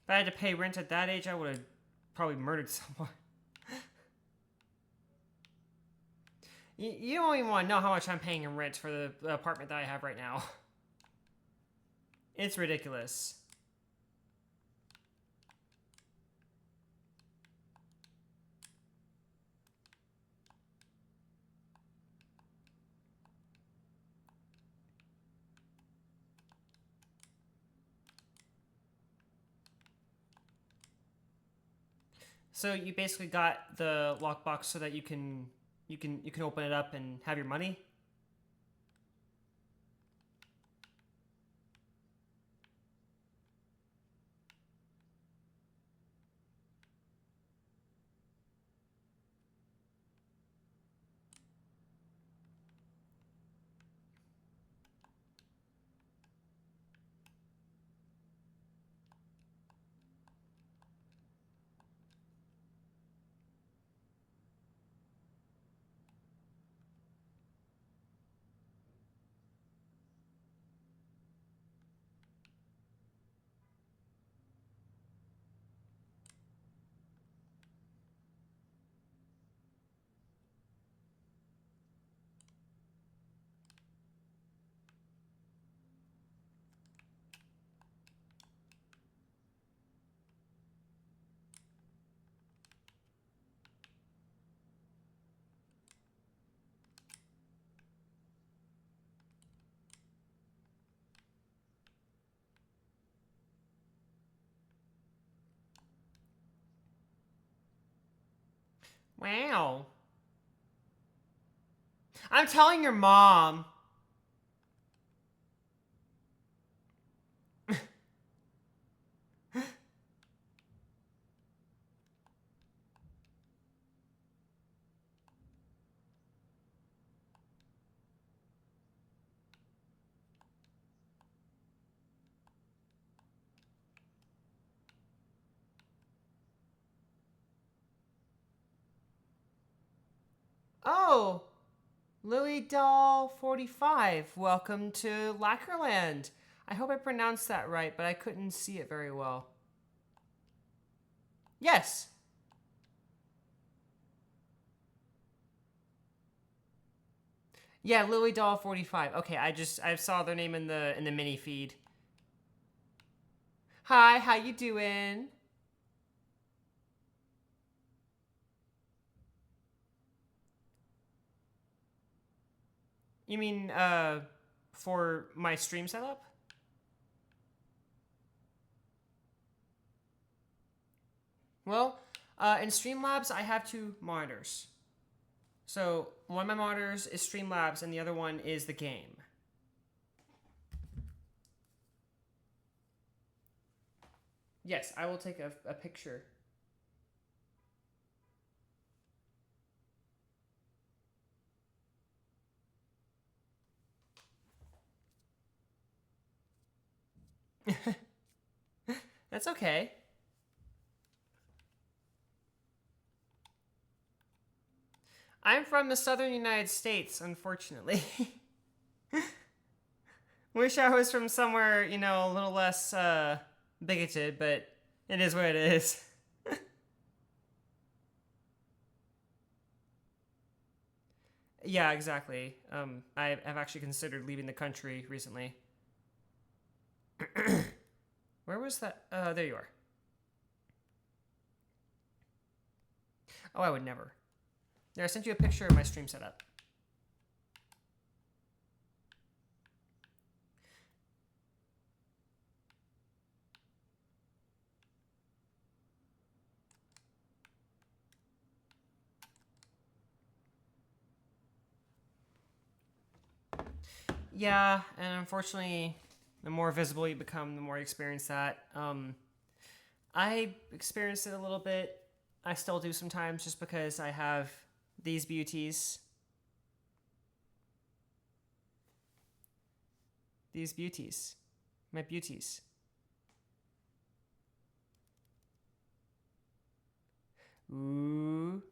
If I had to pay rent at that age, I would have probably murdered someone. You don't even want to know how much I'm paying in rent for the apartment that I have right now. It's ridiculous. So you basically got the lockbox so that you can open it up and have your money. Wow. I'm telling your mom. Oh, Louis Doll 45. Welcome to Lacquerland. I hope I pronounced that right, but I couldn't see it very well. Yes. Yeah, Lily Doll 45. Okay, I saw their name in the mini feed. Hi, how you doing? You mean for my stream setup? Well, in Streamlabs I have two monitors. So one of my monitors is Streamlabs and the other one is the game. Yes, I will take a picture. That's okay. I'm from the southern United States, unfortunately. Wish I was from somewhere, a little less bigoted, but it is what it is. Yeah, exactly. I've actually considered leaving the country recently. Where was that? There you are. Oh, I would never. There, I sent you a picture of my stream setup. Yeah, and unfortunately, the more visible you become, the more you experience that. I experienced it a little bit. I still do sometimes just because I have these beauties. These beauties. My beauties. Ooh.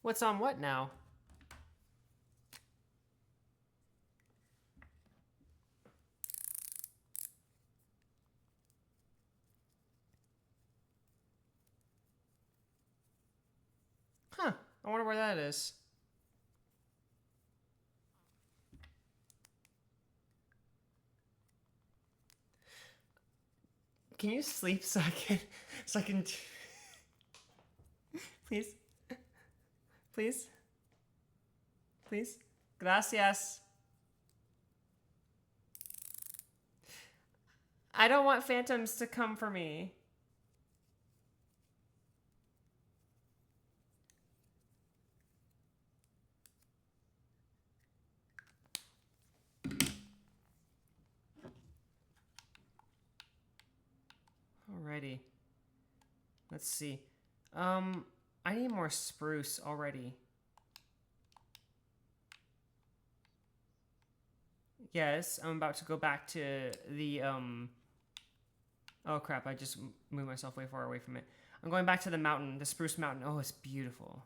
What's on what now? Huh. I wonder where that is. Can you sleep so I can please? Please? Please? Gracias. I don't want phantoms to come for me. Alrighty. Let's see. I need more spruce already. Yes, I'm about to go back to the, oh crap, I just moved myself way far away from it. I'm going back to the mountain, the spruce mountain. Oh, it's beautiful.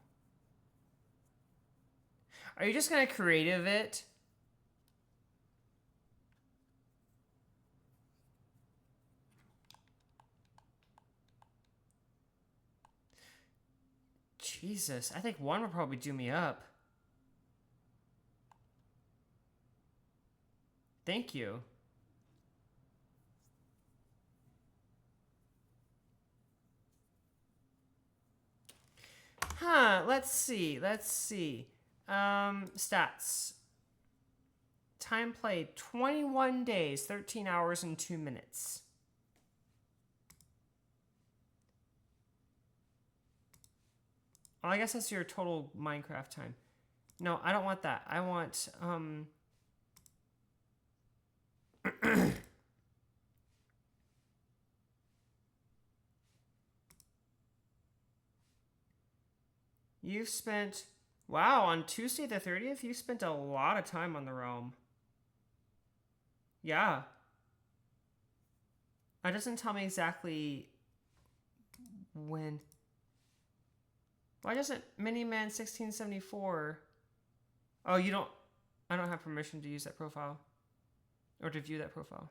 Are you just gonna creative it? Jesus, I think one would probably do me up. Thank you. Huh, let's see. Stats. Time played 21 days, 13 hours, and 2 minutes. Oh, I guess that's your total Minecraft time. No, I don't want that. I want, you've spent, wow, on Tuesday the 30th, you spent a lot of time on the realm. Yeah. It doesn't tell me exactly when. Why doesn't Miniman 1674? Oh, you don't. I don't have permission to use that profile. Or to view that profile.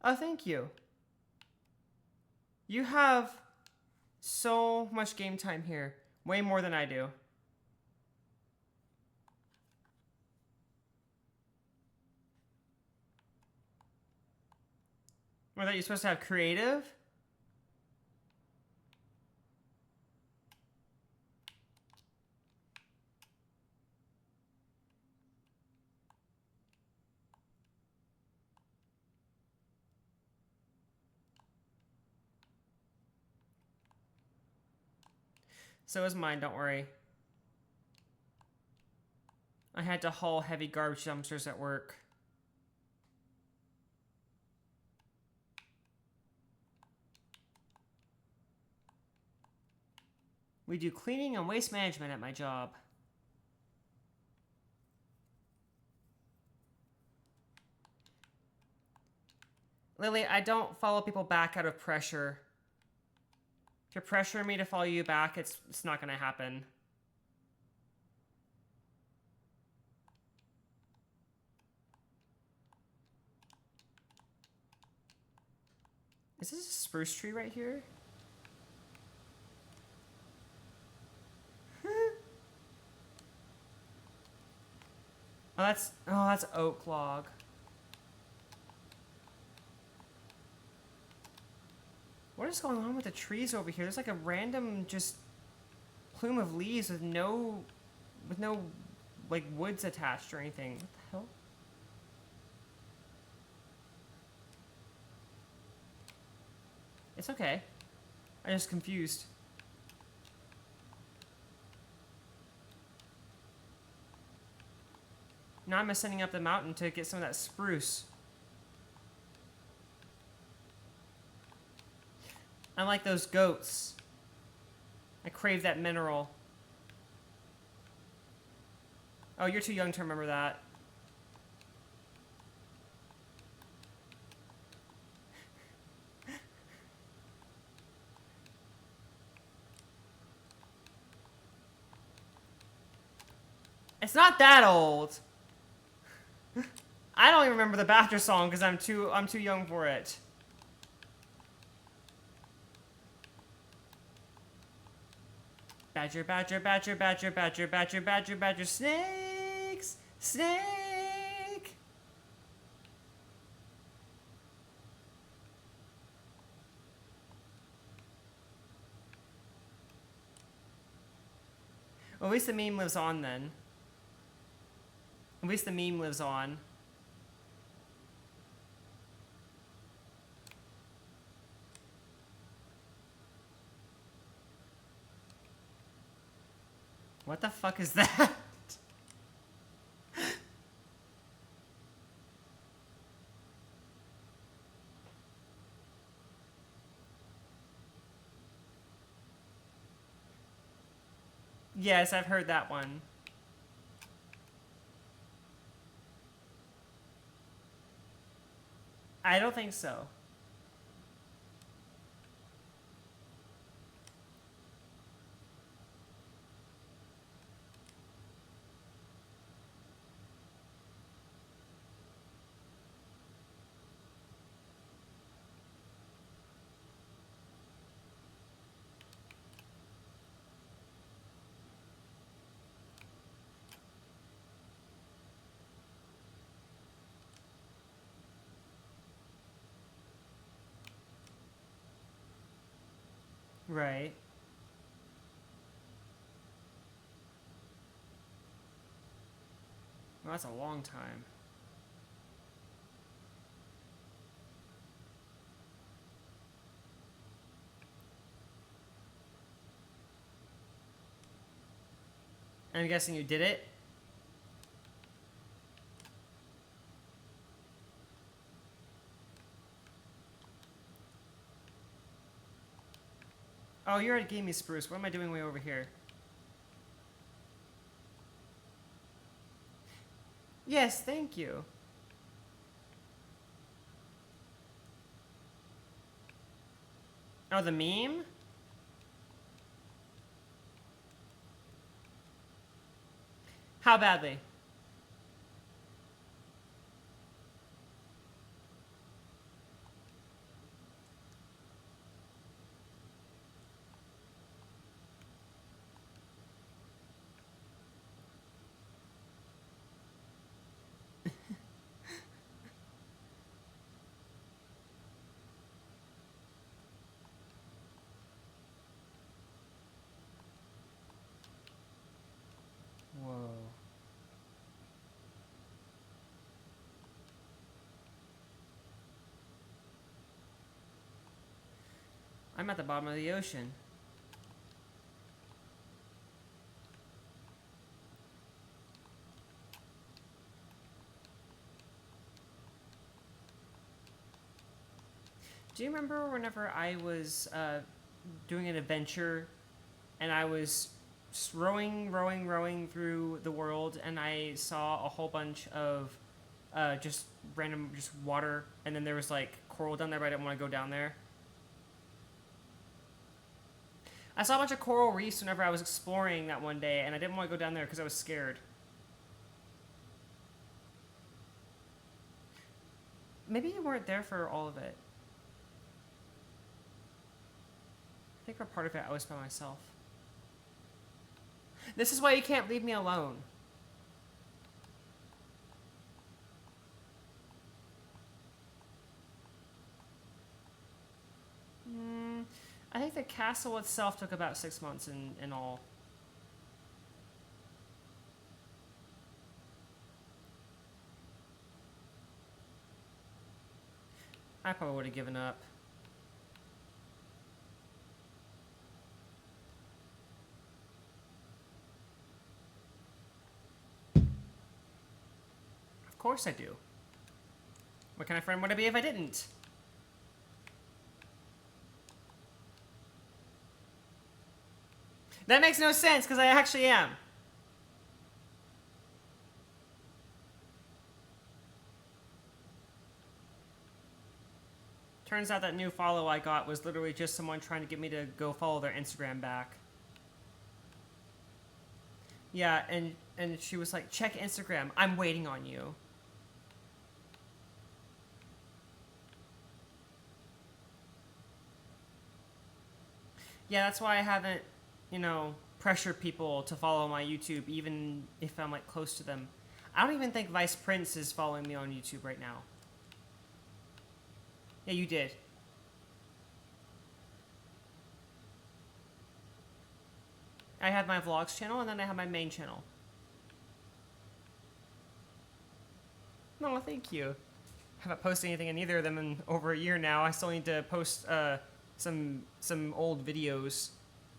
Oh, thank you. You have so much game time here. Way more than I do. Or that you're supposed to have creative? So is mine, don't worry. I had to haul heavy garbage dumpsters at work. We do cleaning and waste management at my job. Lily, I don't follow people back out of pressure. If you're pressuring me to follow you back, it's not gonna happen. Is this a spruce tree right here? Oh, that's oak log. What What is going on with the trees over here? There's like a random just plume of leaves with no like woods attached or anything. What the hell? It's okay. I'm just confused. Now I'm ascending up the mountain to get some of that spruce. I'm like those goats. I crave that mineral. Oh, you're too young to remember that. It's not that old. I don't even remember the Badger song because I'm too young for it. Badger, badger, badger, badger, badger, badger, badger, badger, snakes, snake. Well, at least the meme lives on then. At least the meme lives on. What the fuck is that? Yes, I've heard that one. I don't think so. Right. Well, that's a long time. I'm guessing you did it? Oh, you already gave me spruce. What am I doing way over here? Yes, thank you. Oh, the meme? How badly? Whoa. I'm at the bottom of the ocean. Do you remember whenever I was doing an adventure and I was rowing through the world and I saw a whole bunch of just random just water and then there was like coral down there but I didn't want to go down there? I saw a bunch of coral reefs whenever I was exploring that one day and I didn't want to go down there because I was scared. Maybe you weren't there for all of it. I think for part of it I was by myself. This is why you can't leave me alone. castle itself took about 6 months in all. I probably would have given up. Of course I do. What kind of friend would I be if I didn't? That makes no sense, because I actually am. Turns out that new follow I got was literally just someone trying to get me to go follow their Instagram back. Yeah, and she was like, check Instagram. I'm waiting on you. Yeah, that's why I haven't, you know, pressured people to follow my YouTube, even if I'm, like, close to them. I don't even think Vice Prince is following me on YouTube right now. Yeah, you did. I have my vlogs channel, and then I have my main channel. No, thank you. I haven't posted anything in either of them in over a year now. I still need to post some old videos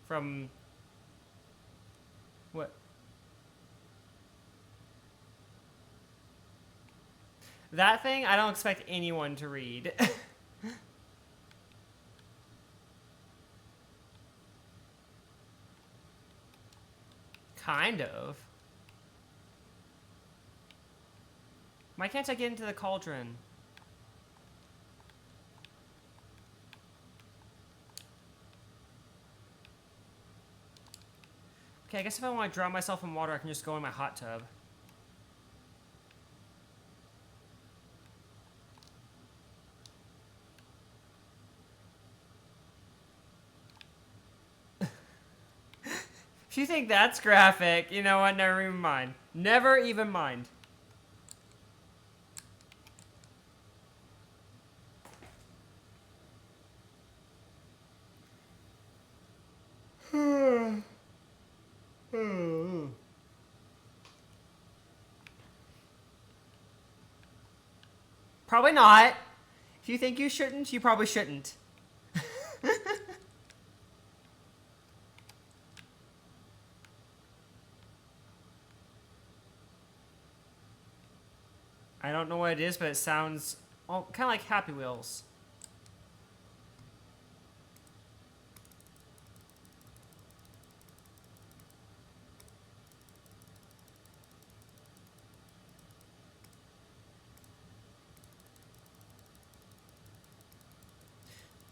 from... What? That thing, I don't expect anyone to read. Kind of. Why can't I get into the cauldron? Okay, I guess if I want to drown myself in water, I can just go in my hot tub. If you think that's graphic, you know what? Never even mind. Never even mind. Probably not. If you think you shouldn't, you probably shouldn't. I don't know what it is, but it sounds kind of like Happy Wheels.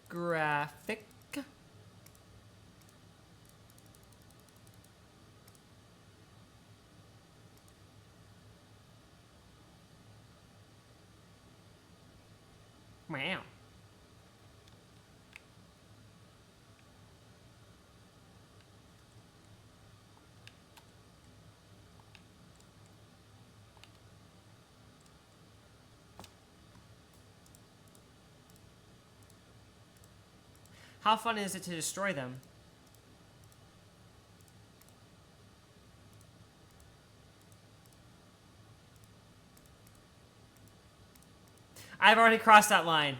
Graphic. Wow. How fun is it to destroy them? I've already crossed that line.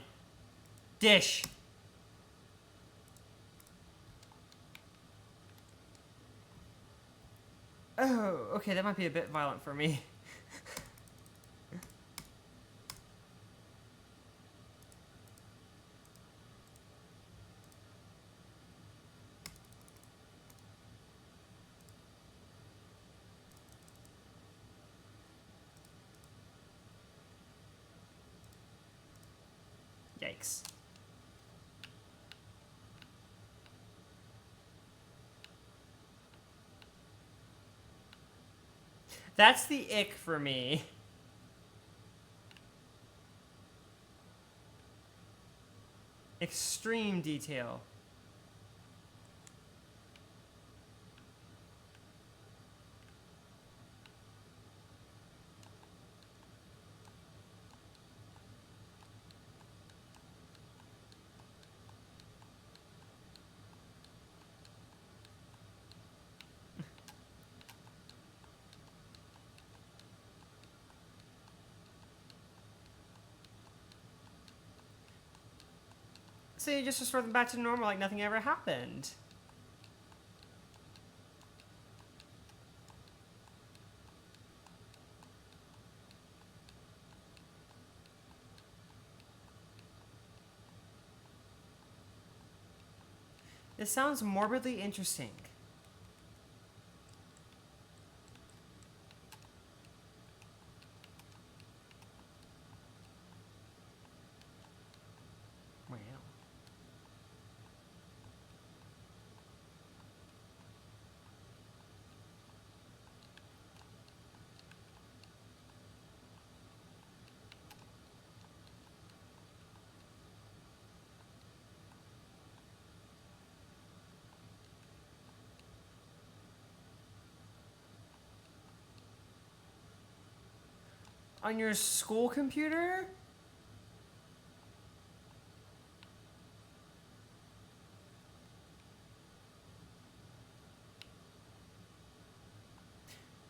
Dish. Oh, okay, that might be a bit violent for me. Yikes. That's the ick for me. Extreme detail. So you just restore them back to normal like nothing ever happened. This sounds morbidly interesting. Wow. On your school computer?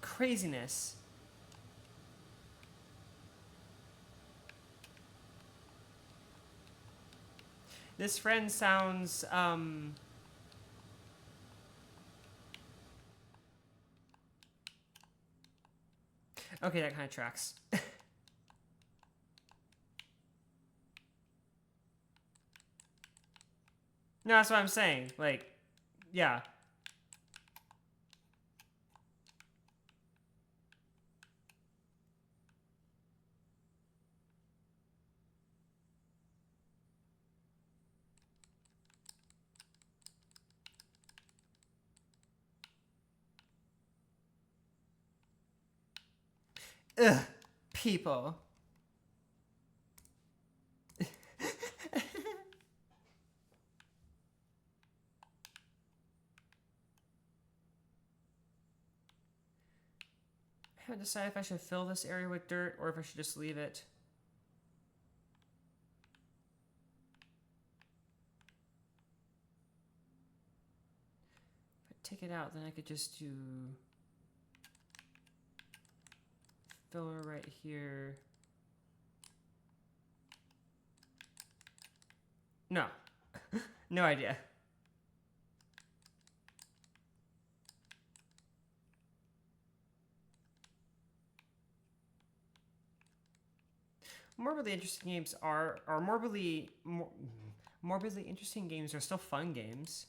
Craziness. This friend sounds, okay, that kind of tracks. No, that's what I'm saying. Like, yeah. Ugh, people. I haven't decided if I should fill this area with dirt or if I should just leave it. If I take it out, then I could just do filler right here. No. No idea. Morbidly interesting games are morbidly interesting games are still fun games.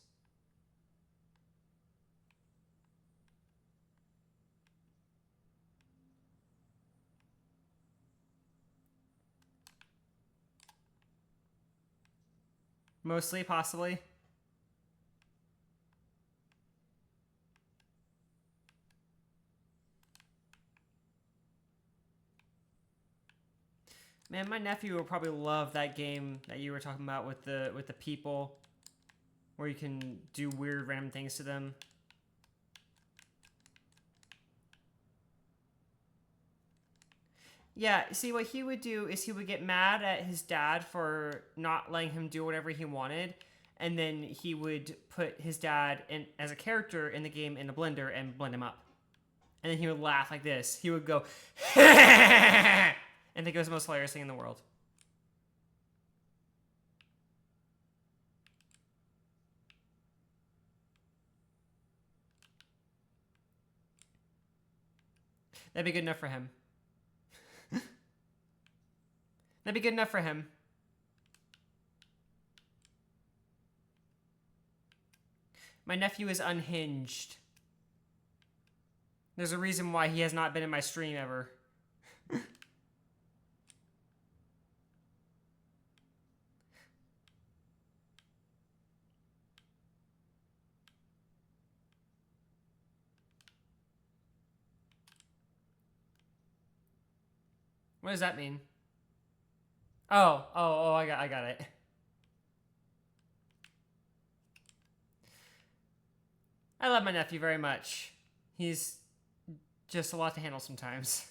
Mostly, possibly. Man, my nephew will probably love that game that you were talking about with the people, where you can do weird random things to them. Yeah, see, what he would do is he would get mad at his dad for not letting him do whatever he wanted, and then he would put his dad in as a character in the game in a blender and blend him up. And then he would laugh like this. He would go, and think it was the most hilarious thing in the world. That'd be good enough for him. That'd be good enough for him. My nephew is unhinged. There's a reason why he has not been in my stream ever. What does that mean? Oh, I got it. I love my nephew very much. He's just a lot to handle sometimes.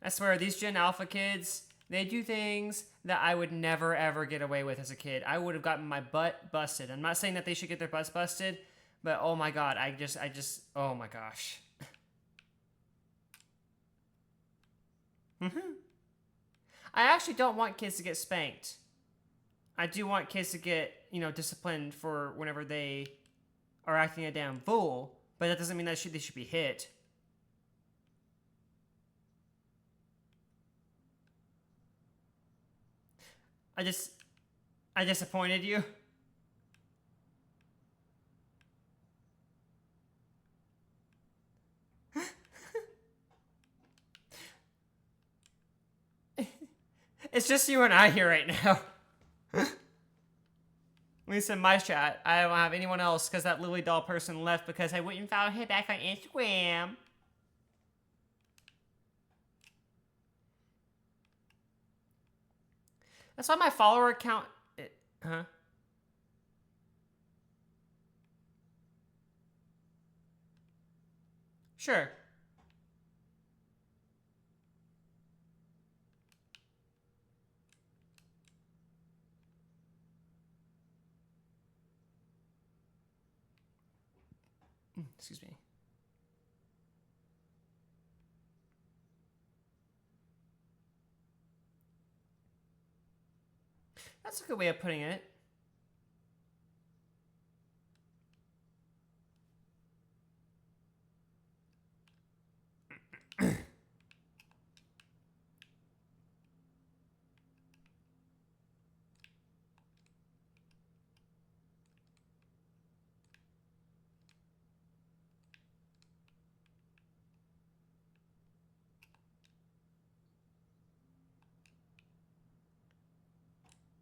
I swear, these Gen Alpha kids, they do things that I would never ever get away with as a kid. I would have gotten my butt busted. I'm not saying that they should get their butts busted, but oh my god, I just, oh my gosh. I actually don't want kids to get spanked. I do want kids to get, disciplined for whenever they are acting a damn fool, but that doesn't mean that they should be hit. I disappointed you. It's just you and I here right now. At least in my chat. I don't have anyone else because that Lily doll person left because I wouldn't follow him back on Instagram. That's why my follower account... Huh? Sure. Excuse me. That's a good way of putting it.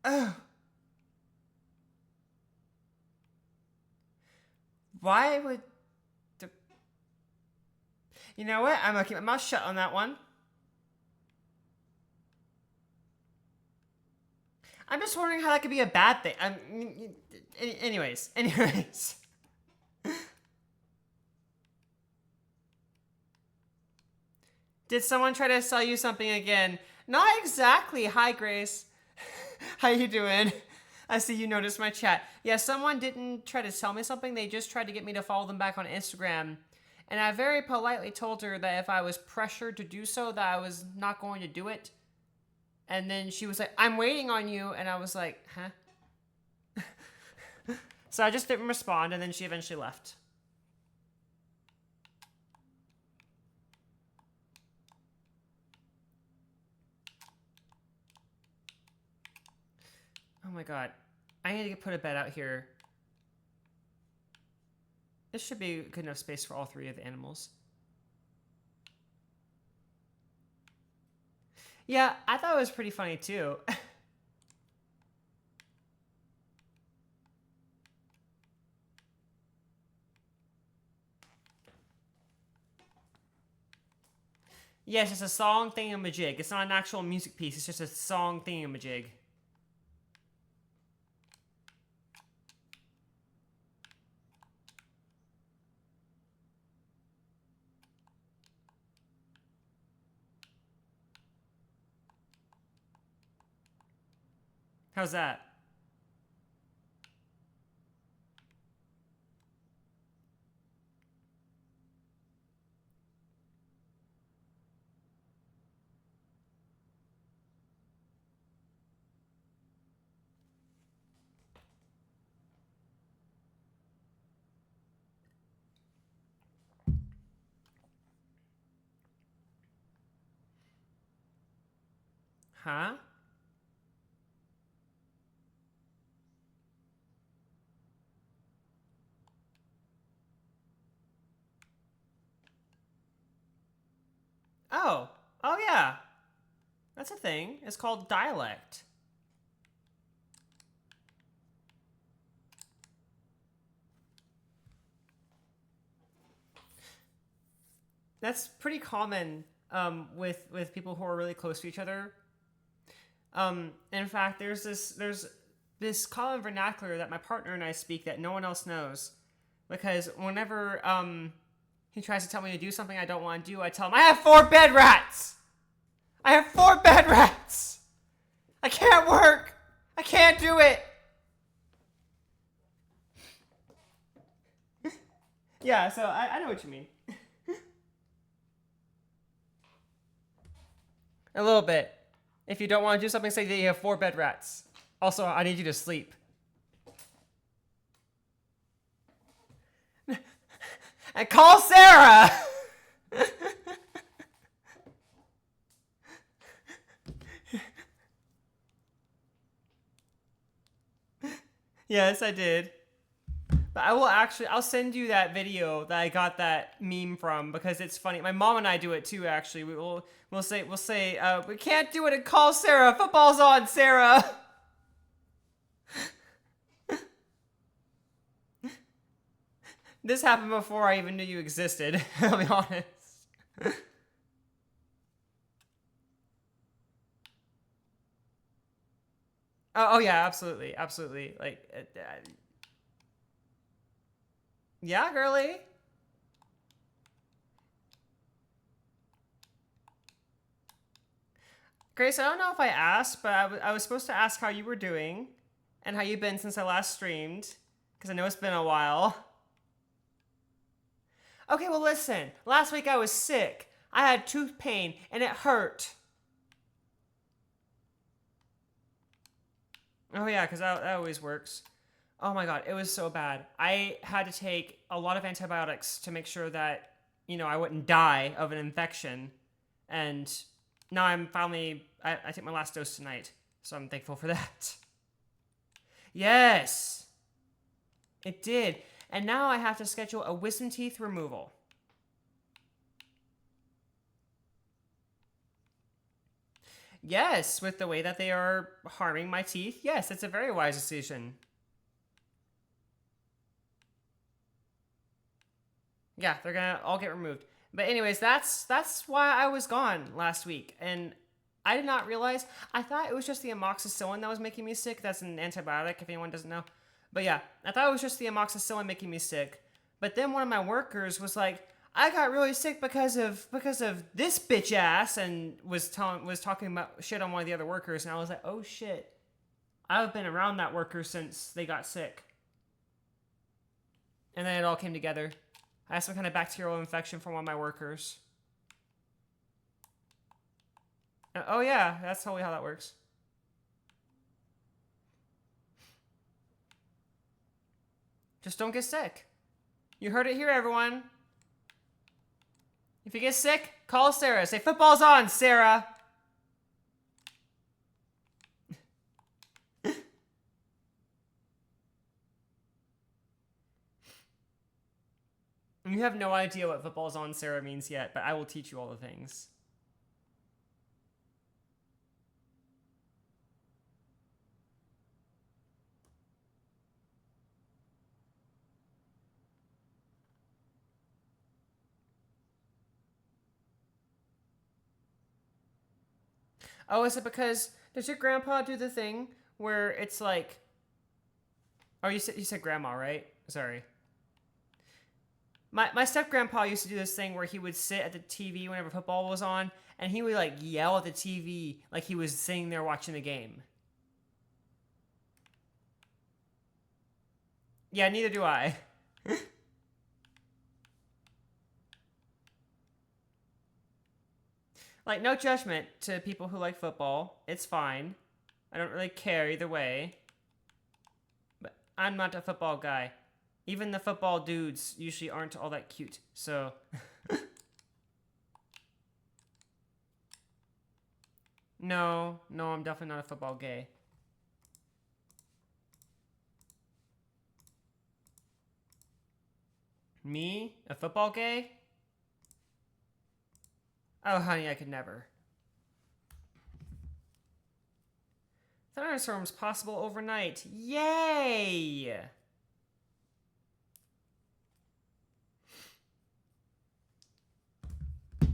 Oh. Why would... You know what? I'm gonna keep my mouth shut on that one. I'm just wondering how that could be a bad thing. Anyways. Did someone try to sell you something again? Not exactly. Hi, Grace. How you doing? I see you noticed my chat. Yeah, someone didn't try to sell me something. They just tried to get me to follow them back on Instagram. And I very politely told her that if I was pressured to do so, that I was not going to do it. And then she was like, I'm waiting on you. And I was like, huh? So I just didn't respond, and then she eventually left. Oh my god. I need to put a bed out here. This should be good enough space for all three of the animals. Yeah, I thought it was pretty funny too. Yes, it's a song thingamajig. It's not an actual music piece, it's just a song thingamajig. How's that? Huh? Oh. Oh yeah. That's a thing. It's called dialect. That's pretty common with people who are really close to each other. In fact, there's this common vernacular that my partner and I speak that no one else knows, because whenever he tries to tell me to do something I don't want to do, I tell him I have 4 bed rats. I have 4 bed rats. I can't work. I can't do it. Yeah, so I know what you mean. A little bit. If you don't want to do something, say that you have 4 bed rats. Also, I need you to sleep. And call Sarah! Yes, I did. But I'll send you that video that I got that meme from because it's funny. My mom and I do it too, actually. We'll say, we can't do it and call Sarah. Football's on, Sarah. This happened before I even knew you existed, I'll be honest. Oh yeah, absolutely, absolutely. Like, yeah, girly. Grace, I don't know if I asked, but I was supposed to ask how you were doing and how you've been since I last streamed, because I know it's been a while. Okay, well, listen. Last week I was sick. I had tooth pain, and it hurt. Oh, yeah, because that always works. Oh my god, it was so bad. I had to take a lot of antibiotics to make sure that, I wouldn't die of an infection. And now I'm finally, I take my last dose tonight. So I'm thankful for that. Yes! It did. And now I have to schedule a wisdom teeth removal. Yes, with the way that they are harming my teeth. Yes, it's a very wise decision. Yeah, they're gonna all get removed. But anyways, that's why I was gone last week. And I did not realize, I thought it was just the amoxicillin that was making me sick. That's an antibiotic, if anyone doesn't know. But yeah, I thought it was just the amoxicillin making me sick. But then one of my workers was like, I got really sick because of this bitch ass, and was talking about shit on one of the other workers, and I was like, oh shit. I've been around that worker since they got sick. And then it all came together. I had some kind of bacterial infection from one of my workers. Oh yeah, that's totally how that works. Just don't get sick. You heard it here, everyone. If you get sick, call Sarah. Say, football's on, Sarah. You have no idea what football's on, Sarah means yet, but I will teach you all the things. Oh, is it because, does your grandpa do the thing where it's like, oh, you said grandma, right? Sorry. My step grandpa used to do this thing where he would sit at the TV whenever football was on, and he would like yell at the TV like he was sitting there watching the game. Yeah, neither do I. Like, no judgment to people who like football. It's fine. I don't really care either way. But I'm not a football guy. Even the football dudes usually aren't all that cute, so... No, I'm definitely not a football gay. Me? A football gay? Oh, honey, I could never. Thunderstorms possible overnight. Yay! Let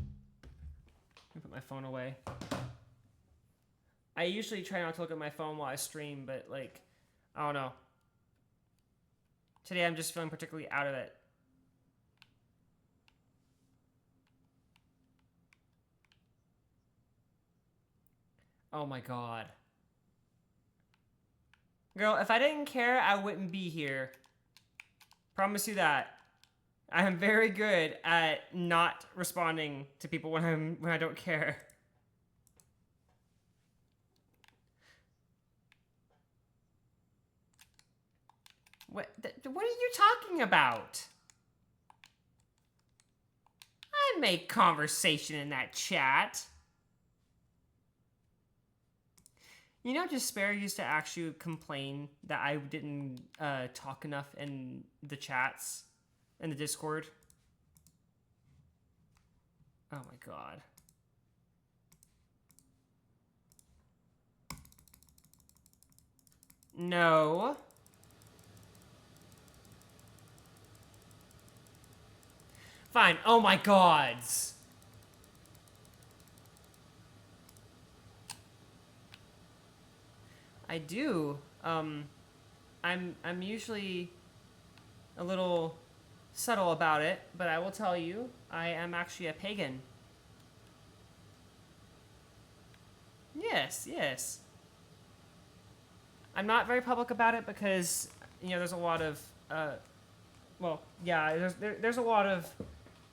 me put my phone away. I usually try not to look at my phone while I stream, but like, I don't know. Today I'm just feeling particularly out of it. Oh my god. Girl, if I didn't care, I wouldn't be here. Promise you that. I am very good at not responding to people when I don't care. What are you talking about? I made conversation in that chat. You know, Despair used to actually complain that I didn't talk enough in the chats, in the Discord. Oh my god. No. Fine. Oh my gods. I do. I'm usually a little subtle about it, but I will tell you, I am actually a pagan. Yes, yes. I'm not very public about it because, you know, there's a lot of, well, yeah, there's a lot of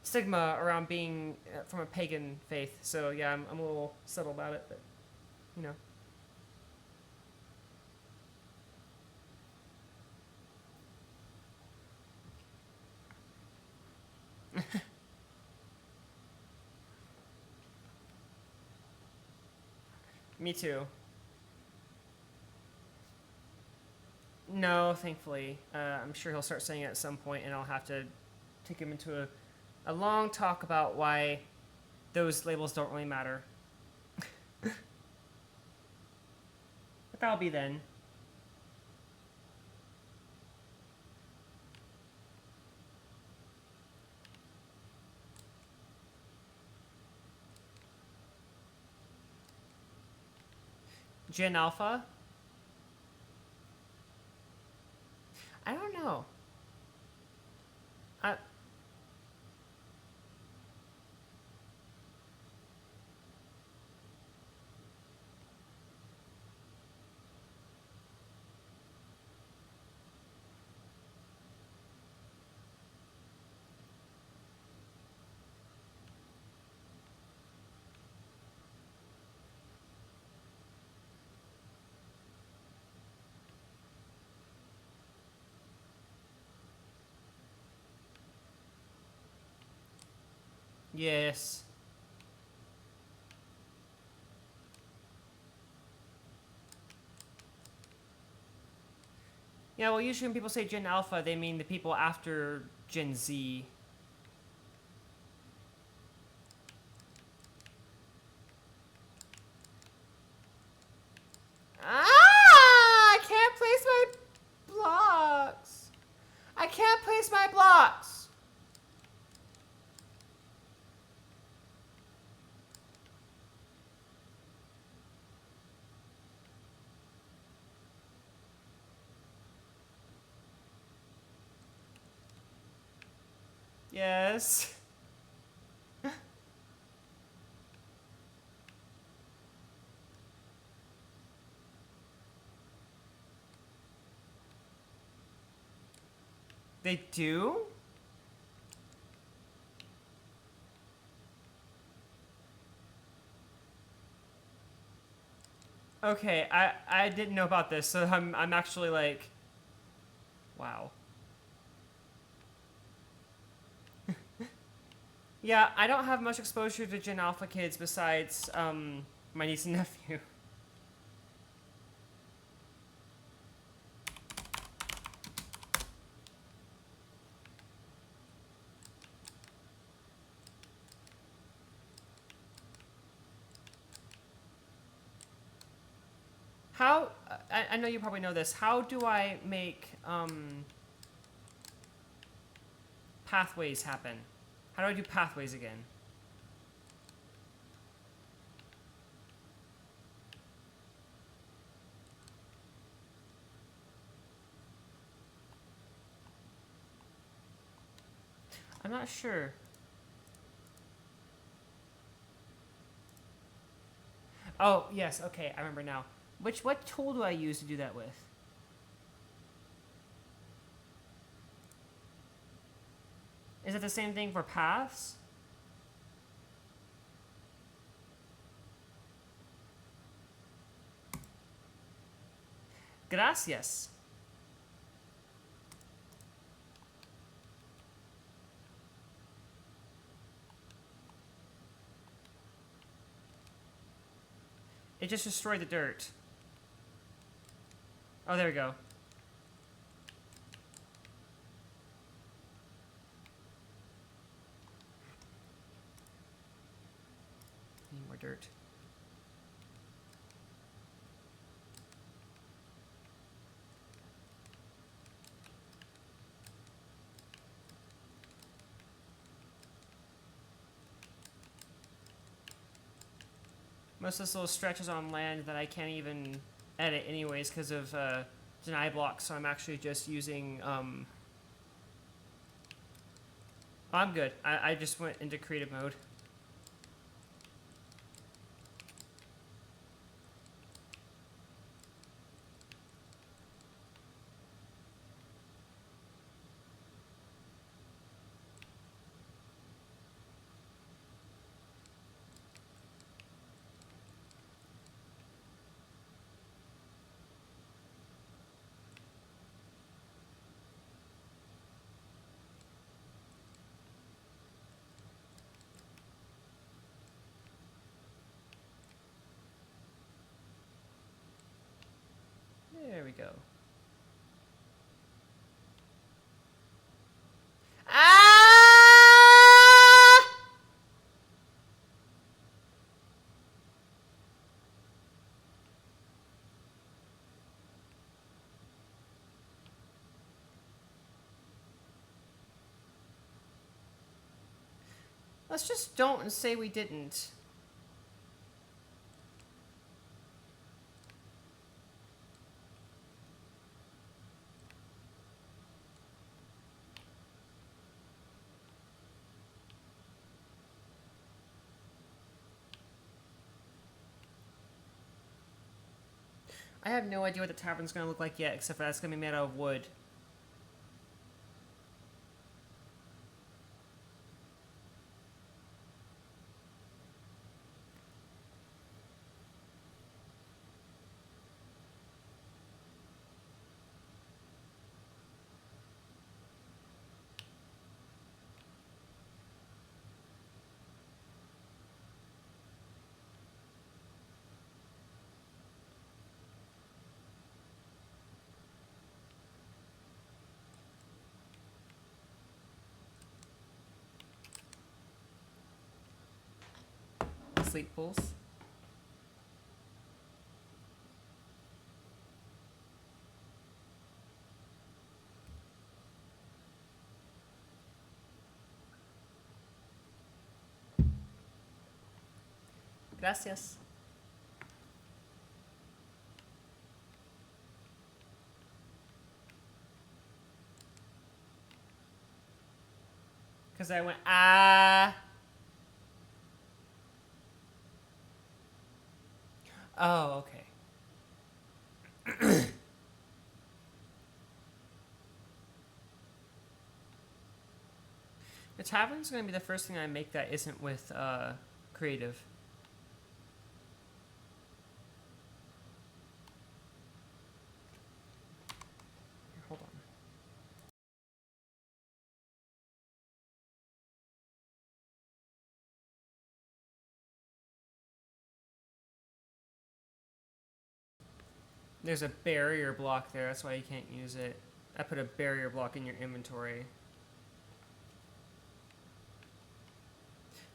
stigma around being from a pagan faith. So yeah, I'm a little subtle about it, but, you know. Me too. No, thankfully. I'm sure he'll start saying it at some point, and I'll have to take him into a long talk about why those labels don't really matter. But that'll be then. Gen Alpha? I don't know. I, yes. Yeah, well, usually when people say Gen Alpha, they mean the people after Gen Z. Ah! I can't place my blocks. I can't place my blocks. Yes. They do? Okay, I didn't know about this, so I'm actually like, wow. Yeah, I don't have much exposure to Gen Alpha kids besides my niece and nephew. How I know you probably know this. How do I make pathways happen? How do I do pathways again? I'm not sure. Oh, yes, okay, I remember now. What tool do I use to do that with? Is it the same thing for paths? Gracias. It just destroyed the dirt. Oh, there we go. Need more dirt. Most of this little stretches on land that I can't even edit anyways because of deny blocks, so I'm actually just using... I'm good. I just went into creative mode. There we go. Ah! Let's just don't and say we didn't. I have no idea what the tavern's gonna look like yet, except for that's gonna be made out of wood. Sleep pools. Gracias. Because I went, ah. Oh, okay. The tavern's gonna be the first thing I make that isn't with creative. Here, hold on. There's a barrier block there, that's why you can't use it. I put a barrier block in your inventory.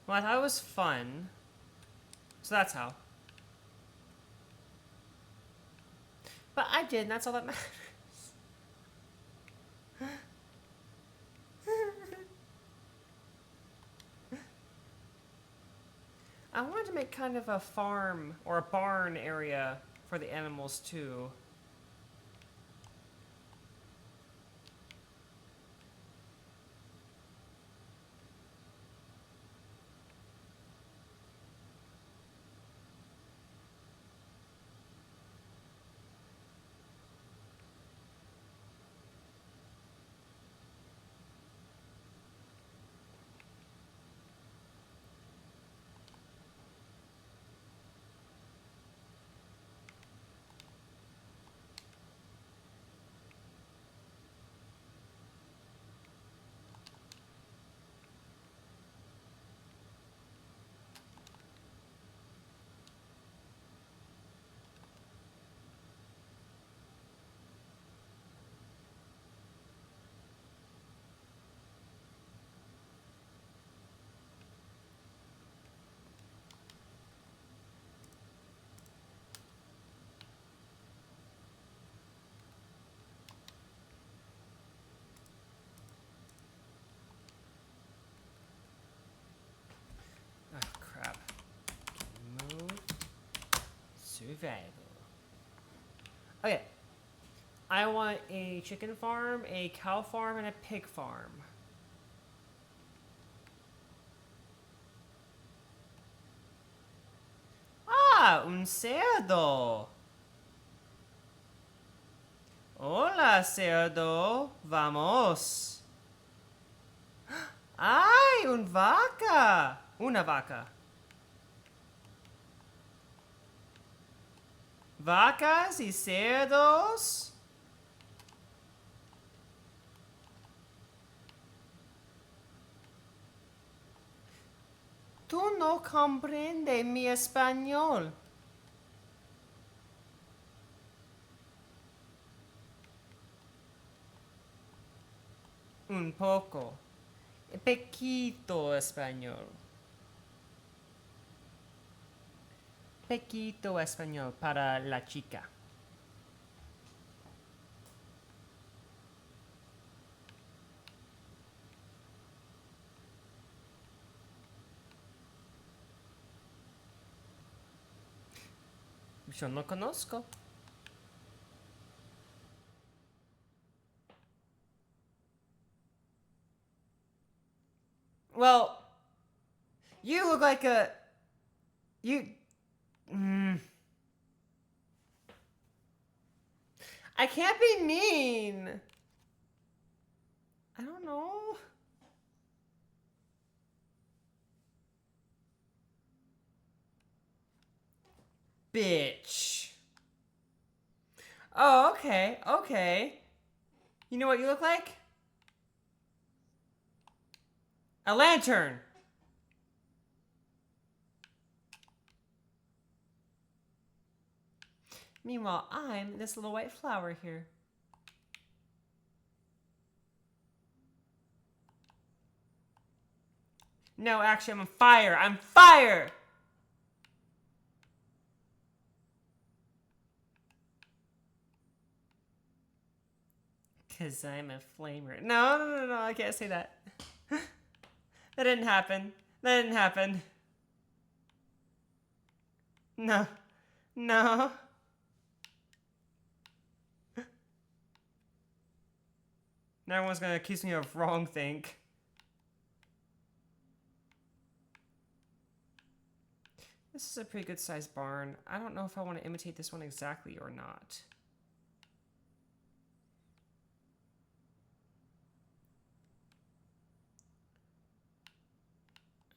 Well, I thought it was fun. So that's how. But I did, and that's all that matters. I wanted to make kind of a farm or a barn area for the animals too. Survival. Okay. I want a chicken farm, a cow farm, and a pig farm. Ah, un cerdo. Hola, cerdo. Vamos. ¡Ay, un vaca! Una vaca. Vacas y cerdos. Tú no comprendes mi español. Un poco. Pequito español. Pequito español para la chica. Yo no conozco. Well, you look like a... You... I can't be mean. I don't know. Bitch. Oh, okay, okay. You know what you look like? A lantern. Meanwhile, I'm this little white flower here. No, actually, I'm on fire. I'm fire! Because I'm a flamer. No, I can't say that. That didn't happen. That didn't happen. No. No. Now everyone's gonna accuse me of wrong think. This is a pretty good sized barn. I don't know if I want to imitate this one exactly or not.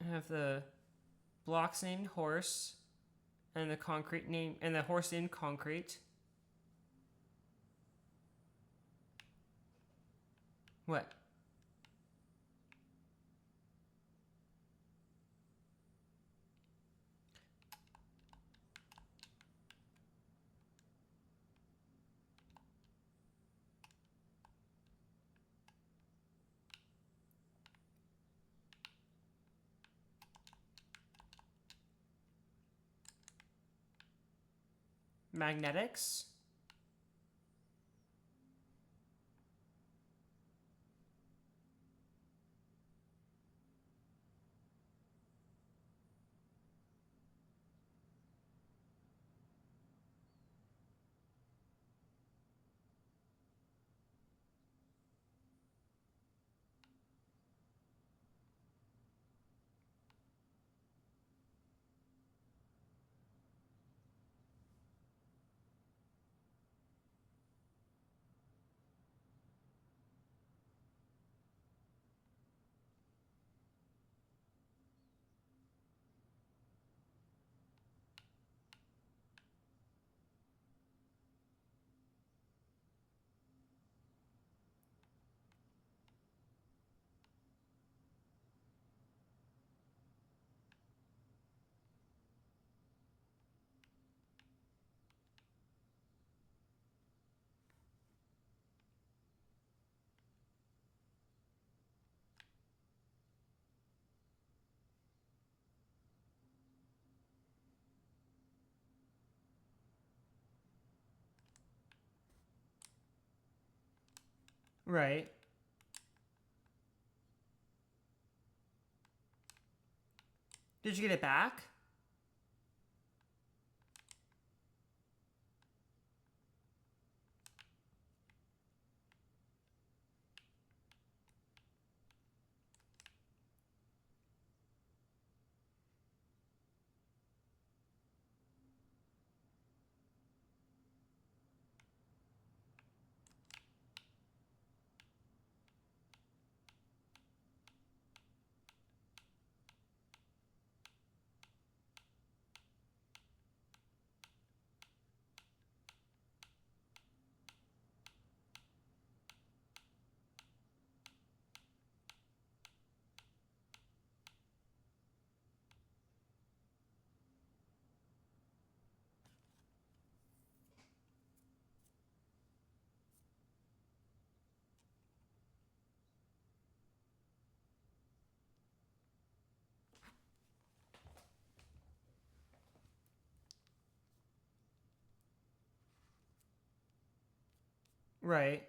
I have the blocks named horse and the concrete name and the horse in concrete. What? Magnetics? Right. Did you get it back? Right.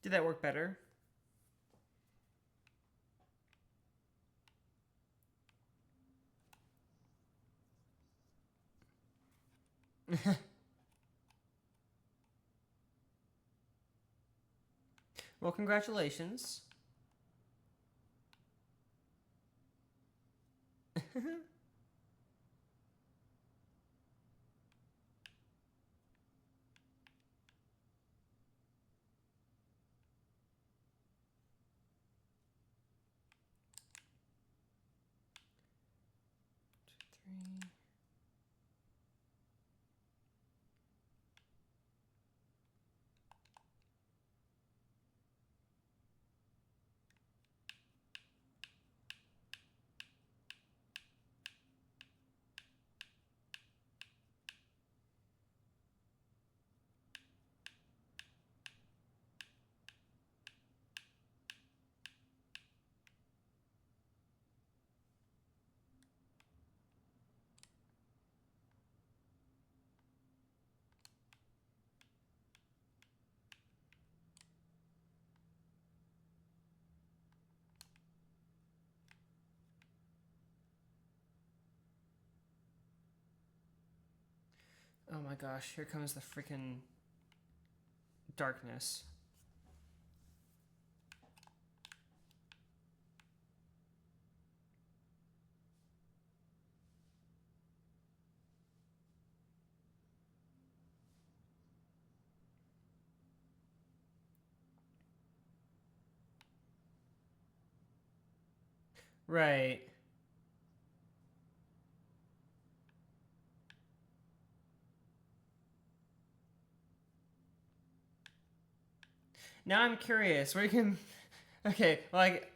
Did that work better? Well, congratulations. Three. Oh my gosh, here comes the freaking darkness. Right. Now I'm curious. Where you can. Okay, like.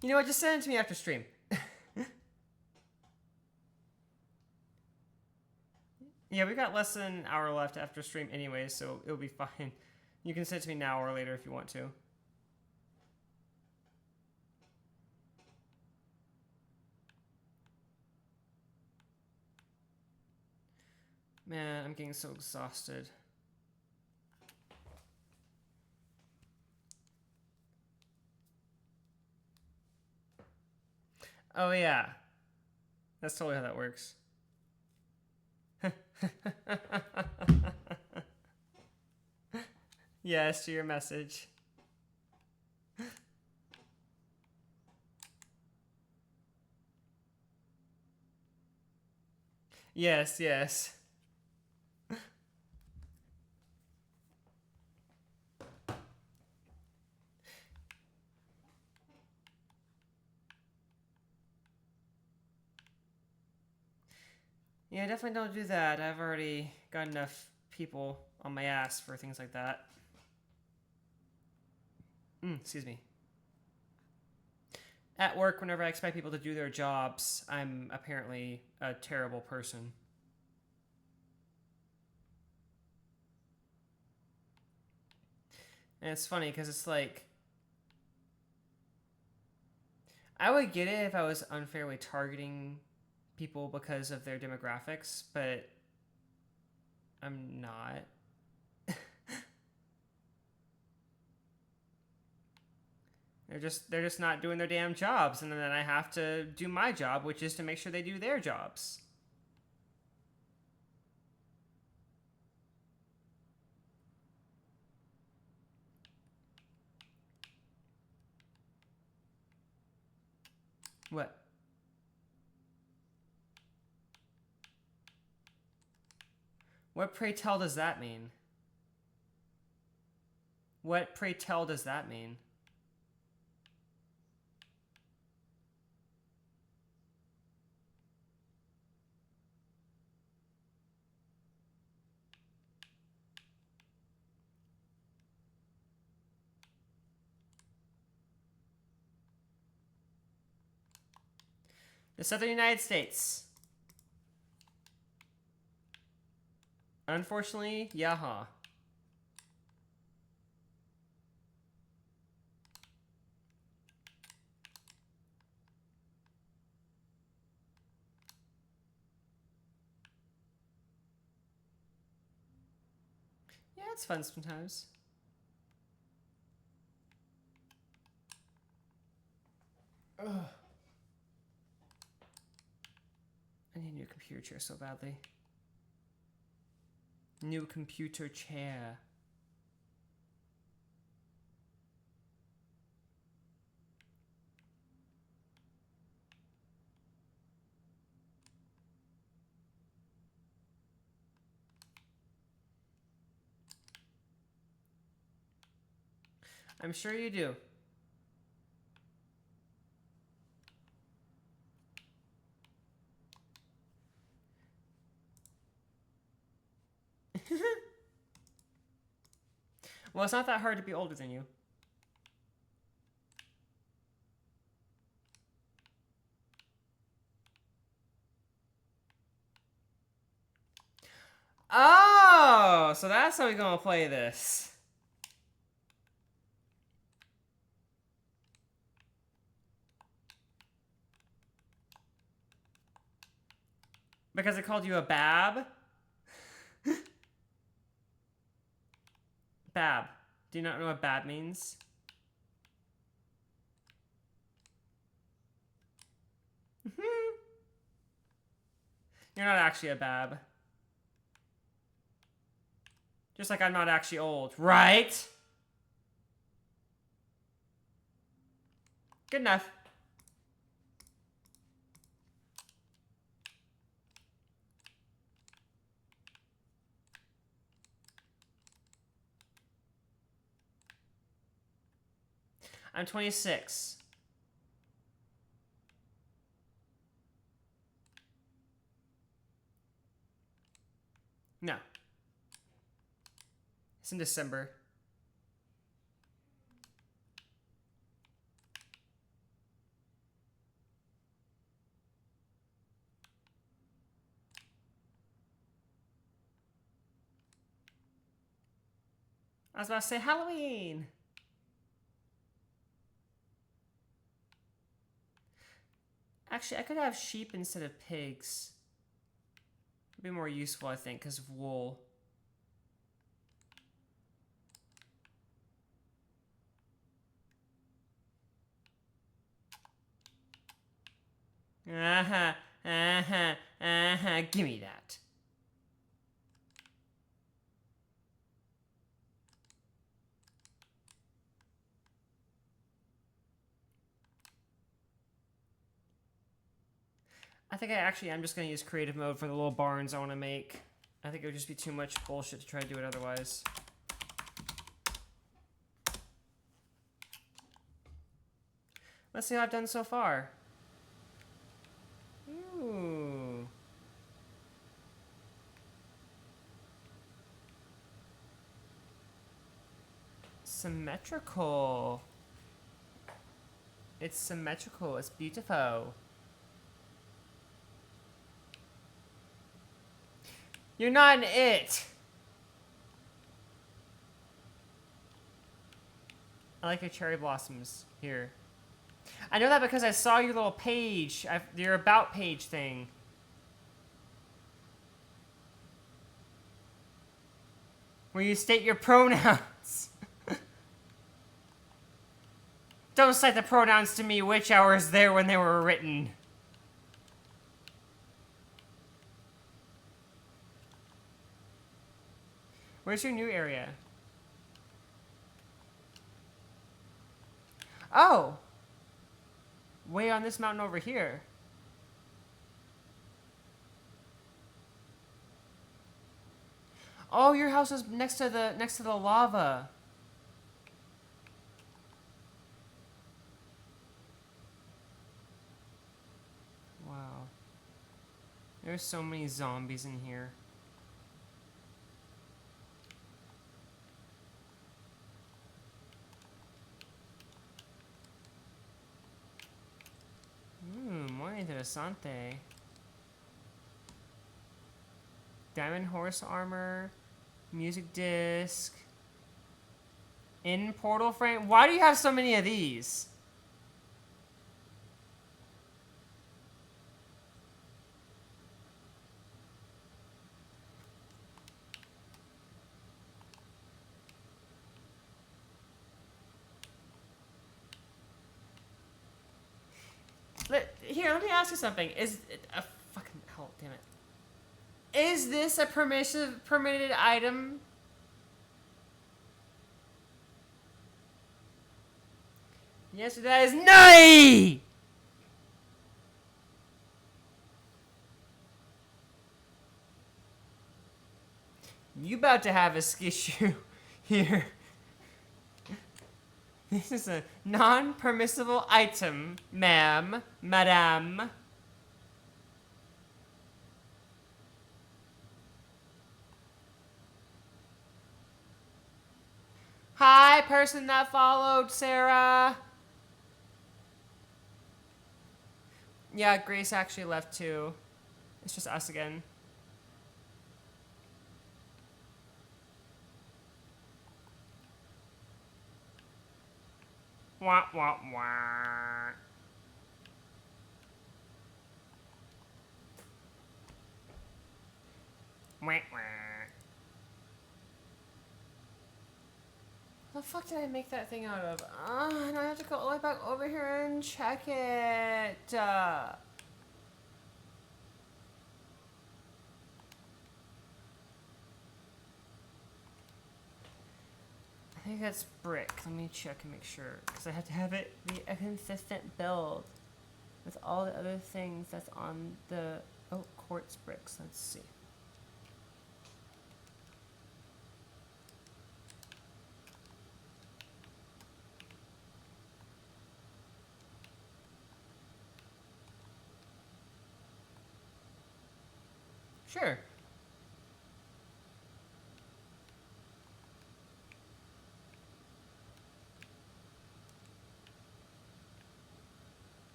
You know what? Just send it to me after stream. Yeah, we got less than an hour left after stream anyway, so it'll be fine. You can send it to me now or later if you want to. Man, I'm getting so exhausted. Oh, yeah. That's totally how that works. Yes, to your message. Yes, yes. Yeah, definitely don't do that. I've already got enough people on my ass for things like that. Excuse me. At work, whenever I expect people to do their jobs, I'm apparently a terrible person. And it's funny because it's like, I would get it if I was unfairly targeting people because of their demographics, but I'm not. They're just not doing their damn jobs, and then I have to do my job, which is to make sure they do their jobs. What? What pray tell does that mean? What pray tell does that mean? The southern United States. Unfortunately, yaha. Yeah, it's fun sometimes. Ugh. I need a new computer chair so badly. New computer chair. I'm sure you do. Well, it's not that hard to be older than you. Oh, so that's how we're gonna play this. Because I called you a bab? Bab. Do you not know what bab means? You're not actually a bab. Just like I'm not actually old, right? Good enough. I'm 26. No. It's in December. I was about to say Halloween. Actually, I could have sheep instead of pigs. It'd be more useful, I think, because of wool. Uh-huh, uh-huh, uh-huh, give me that. I think I'm just gonna use creative mode for the little barns I want to make. I think it would just be too much bullshit to try to do it otherwise. Let's see how I've done so far. Ooh. Symmetrical. It's symmetrical. It's beautiful. You're not an it. I like your cherry blossoms here. I know that because I saw your little page, your about page thing. Where you state your pronouns. Don't cite the pronouns to me, which I was there when they were written. Where's your new area? Oh! Way on this mountain over here. Oh, your house is next to the lava. Wow. There's so many zombies in here. More interessante. Diamond horse armor. Music disc. In portal frame. Why do you have so many of these? Here, let me ask you something. Is it a fucking hell? Damn it. Is this a permitted item? The answer to that is no! You about to have a issue here. This is a non-permissible item, ma'am, madame. Hi, person that followed Sarah. Yeah, Grace actually left too. It's just us again. Wah, wah, wah. Wah, wah. The fuck did I make that thing out of? And I have to go all the way back over here and check it. I think that's brick. Let me check and make sure. Because I have to have it be a consistent build with all the other things that's on the... Oh, quartz bricks. Let's see. Sure.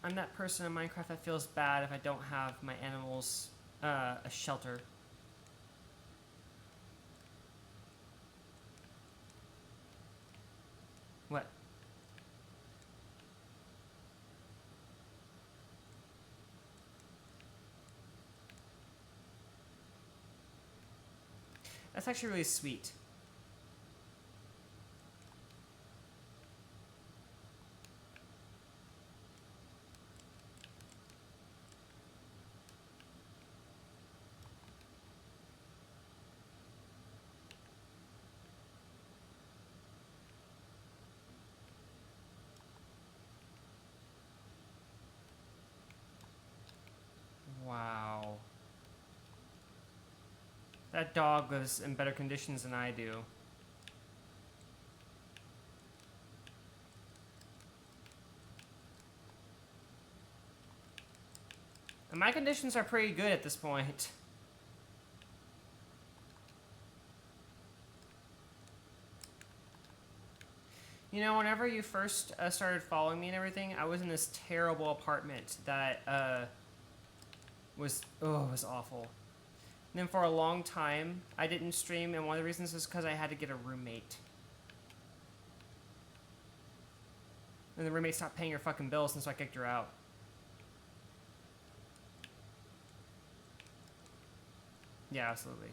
I'm that person in Minecraft that feels bad if I don't have my animals a shelter. What? That's actually really sweet. Wow. That dog lives in better conditions than I do. And my conditions are pretty good at this point. You know, whenever you first started following me and everything, I was in this terrible apartment that was awful. And then for a long time, I didn't stream, and one of the reasons was because I had to get a roommate. And the roommate stopped paying her fucking bills, and so I kicked her out. Yeah, absolutely.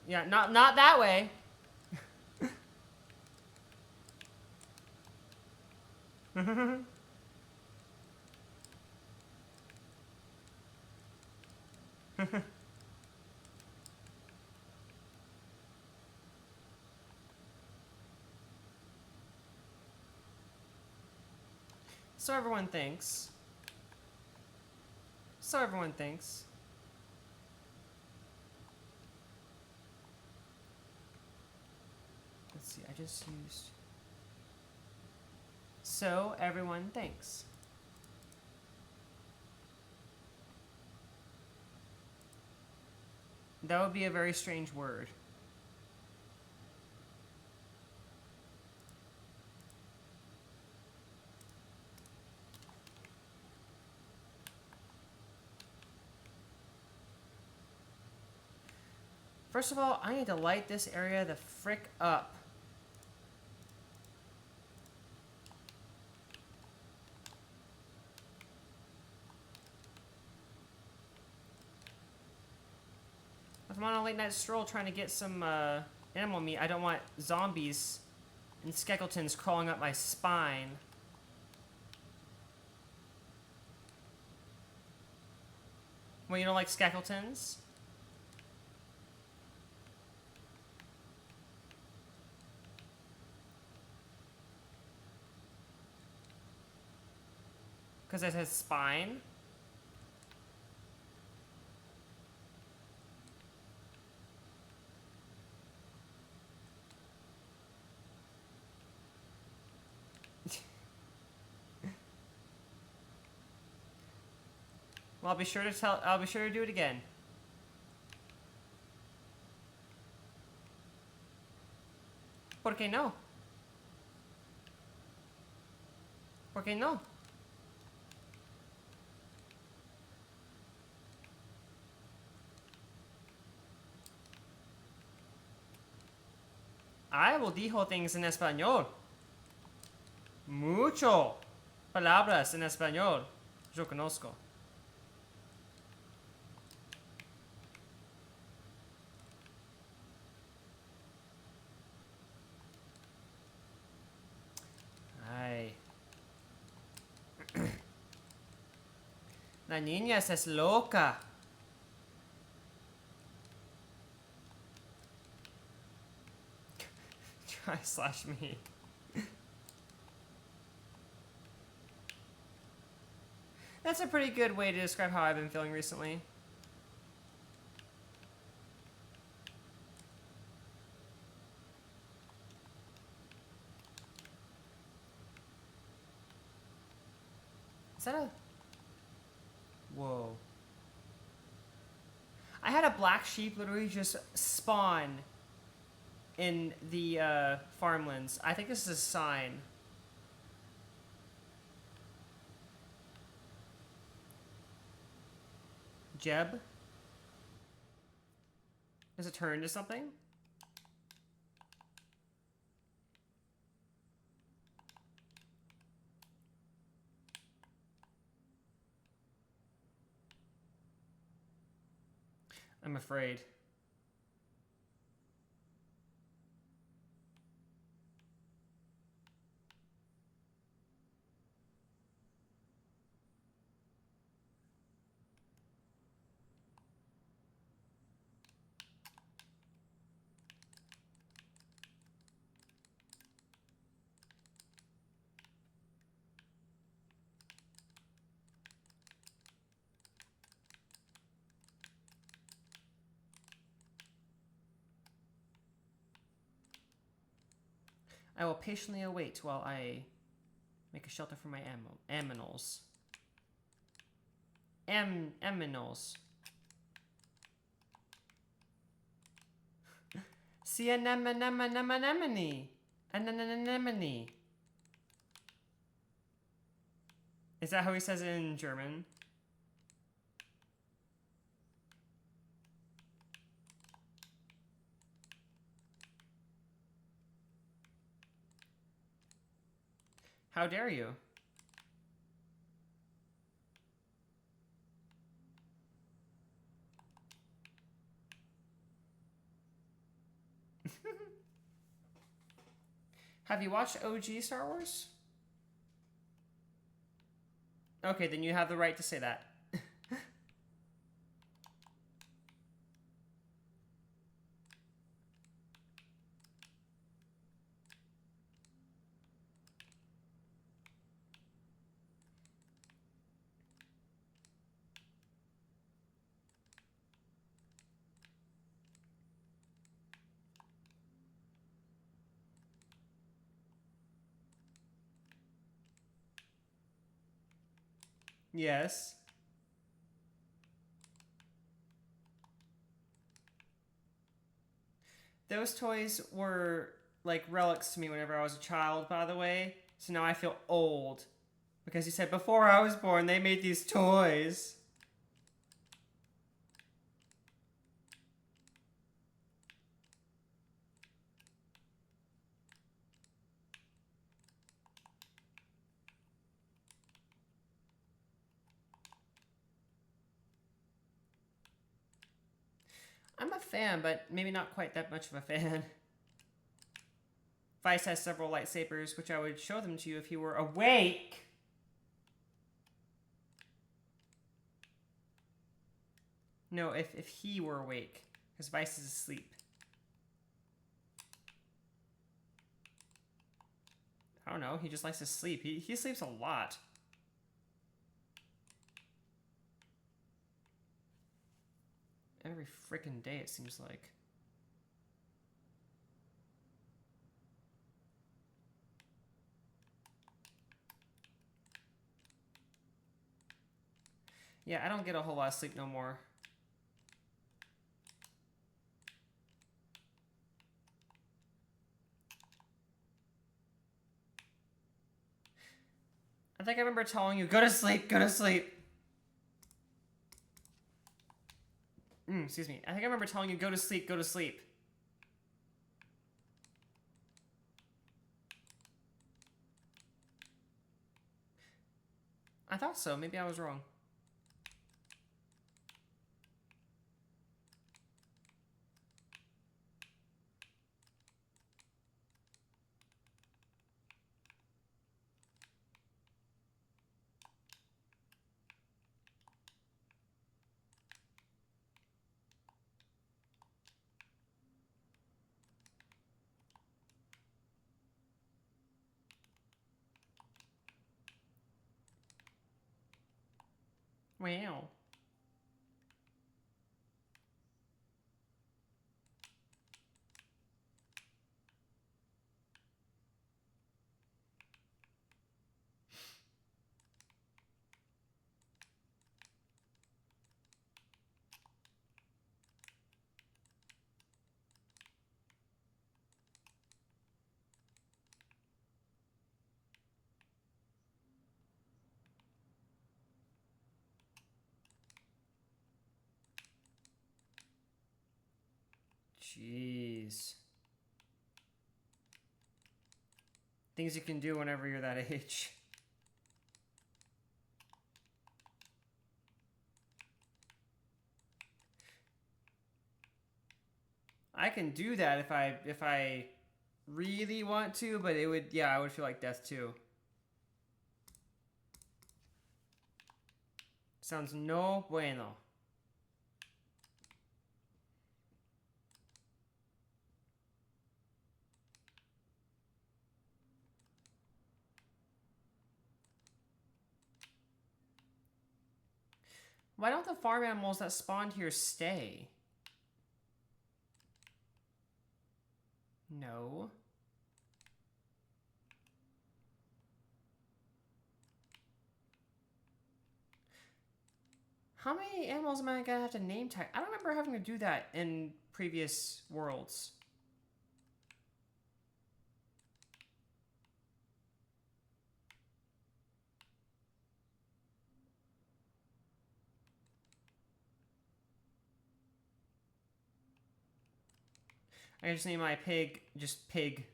Yeah, not that way. So everyone thinks. So everyone thinks. Let's see, I just used... So everyone thinks. That would be a very strange word. First of all, I need to light this area the frick up. If I'm on a late night stroll trying to get some animal meat, I don't want zombies and skeletons crawling up my spine. Well, you don't like skeletons? Because it has spine? Well, I'll be sure to do it again. ¿Por qué no? ¿Por qué no? I will dijo things en español. Mucho palabras en español. Yo conozco. Ay. La niña es loca. Try/me. That's a pretty good way to describe how I've been feeling recently. Is that a... Whoa. I had a black sheep literally just spawn in the farmlands. I think this is a sign. Jeb? Does it turn into something? I'm afraid. I will patiently await while I make a shelter for my aminals. Aminals. See anemone. Anemone. Is that how he says it in German? How dare you? Have you watched OG Star Wars? Okay, then you have the right to say that. Yes. Those toys were like relics to me whenever I was a child, by the way. So now I feel old. Because he said, before I was born, they made these toys. I'm a fan, but maybe not quite that much of a fan. Vice has several lightsabers, which I would show them to you if you were awake. No, if he were awake. Because Vice is asleep. I don't know, he just likes to sleep. He sleeps a lot. Every freaking day, it seems like. Yeah, I don't get a whole lot of sleep no more. I think I remember telling you, go to sleep, go to sleep. Excuse me. I think I remember telling you, go to sleep, go to sleep. I thought so. Maybe I was wrong. Wow. Jeez. Things you can do whenever you're that age. I can do that if I really want to, but it would, yeah, I would feel like death too. Sounds no bueno. Why don't the farm animals that spawned here stay? No. How many animals am I gonna have to name tag? I don't remember having to do that in previous worlds. I just name my pig just Pig.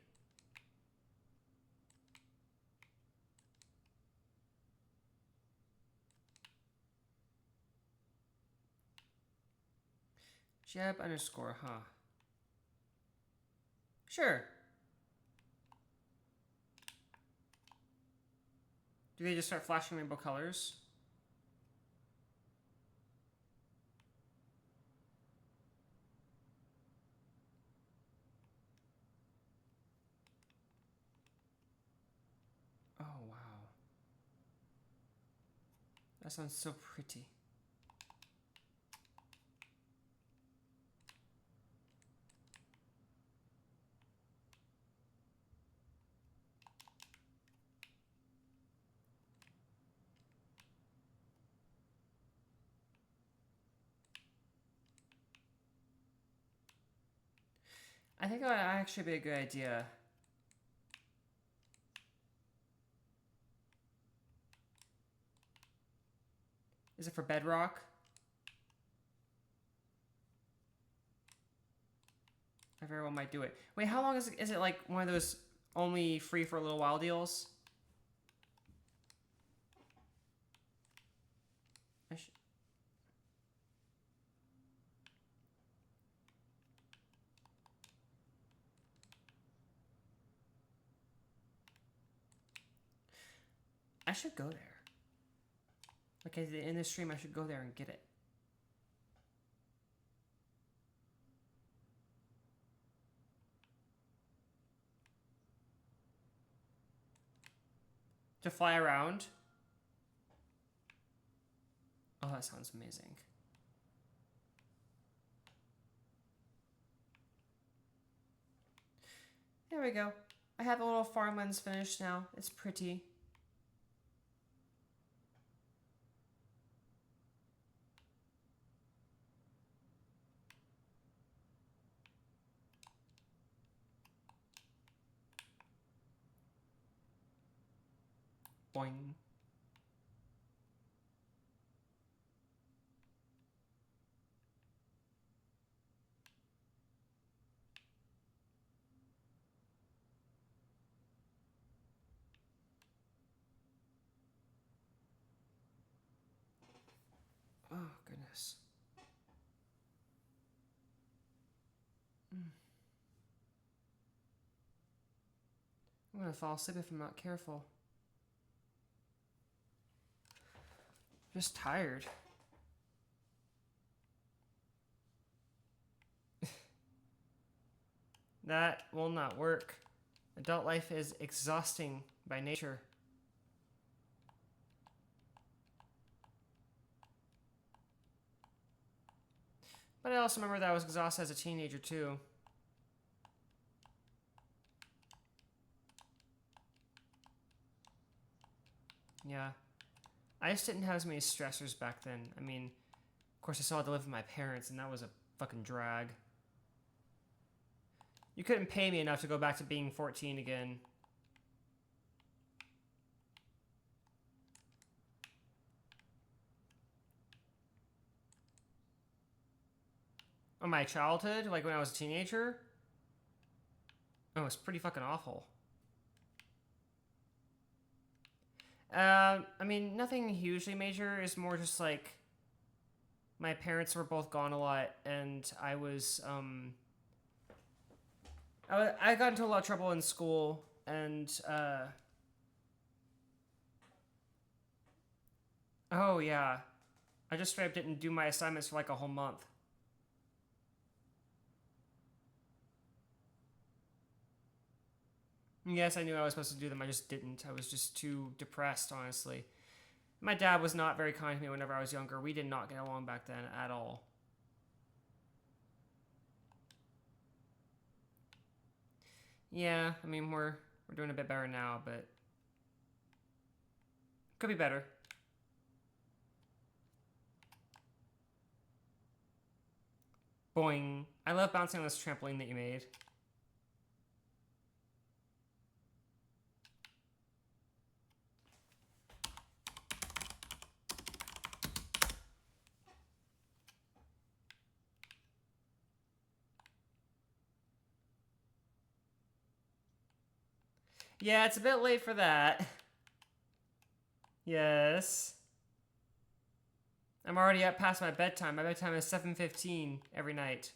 Jeb underscore, huh? Sure. Do they just start flashing rainbow colors? Oh, wow. That sounds so pretty. I think that would actually be a good idea. Is it for bedrock? I very well might do it. Wait, how long is it like one of those only free for a little while deals? I should go there. Like in this stream, I should go there and get it. To fly around? Oh, that sounds amazing. There we go. I have a little farmlands finished now. It's pretty. Boing. Oh, goodness. I'm gonna fall asleep if I'm not careful. Just tired. That will not work. Adult life is exhausting by nature. But I also remember that I was exhausted as a teenager too. Yeah. I just didn't have as many stressors back then. I mean, of course I still had to live with my parents and that was a fucking drag. You couldn't pay me enough to go back to being 14 again. Oh, my childhood? Like when I was a teenager? Oh, it was pretty fucking awful. I mean, nothing hugely major. It's more just like my parents were both gone a lot, and I was I got into a lot of trouble in school, and oh yeah, I just straight up didn't do my assignments for like a whole month. Yes, I knew I was supposed to do them. I just didn't. I was just too depressed, honestly. My dad was not very kind to me whenever I was younger. We did not get along back then at all. Yeah, I mean we're doing a bit better now, but could be better. Boing. I love bouncing on this trampoline that you made. Yeah, it's a bit late for that. Yes. I'm already up past my bedtime. My bedtime is 7:15 every night.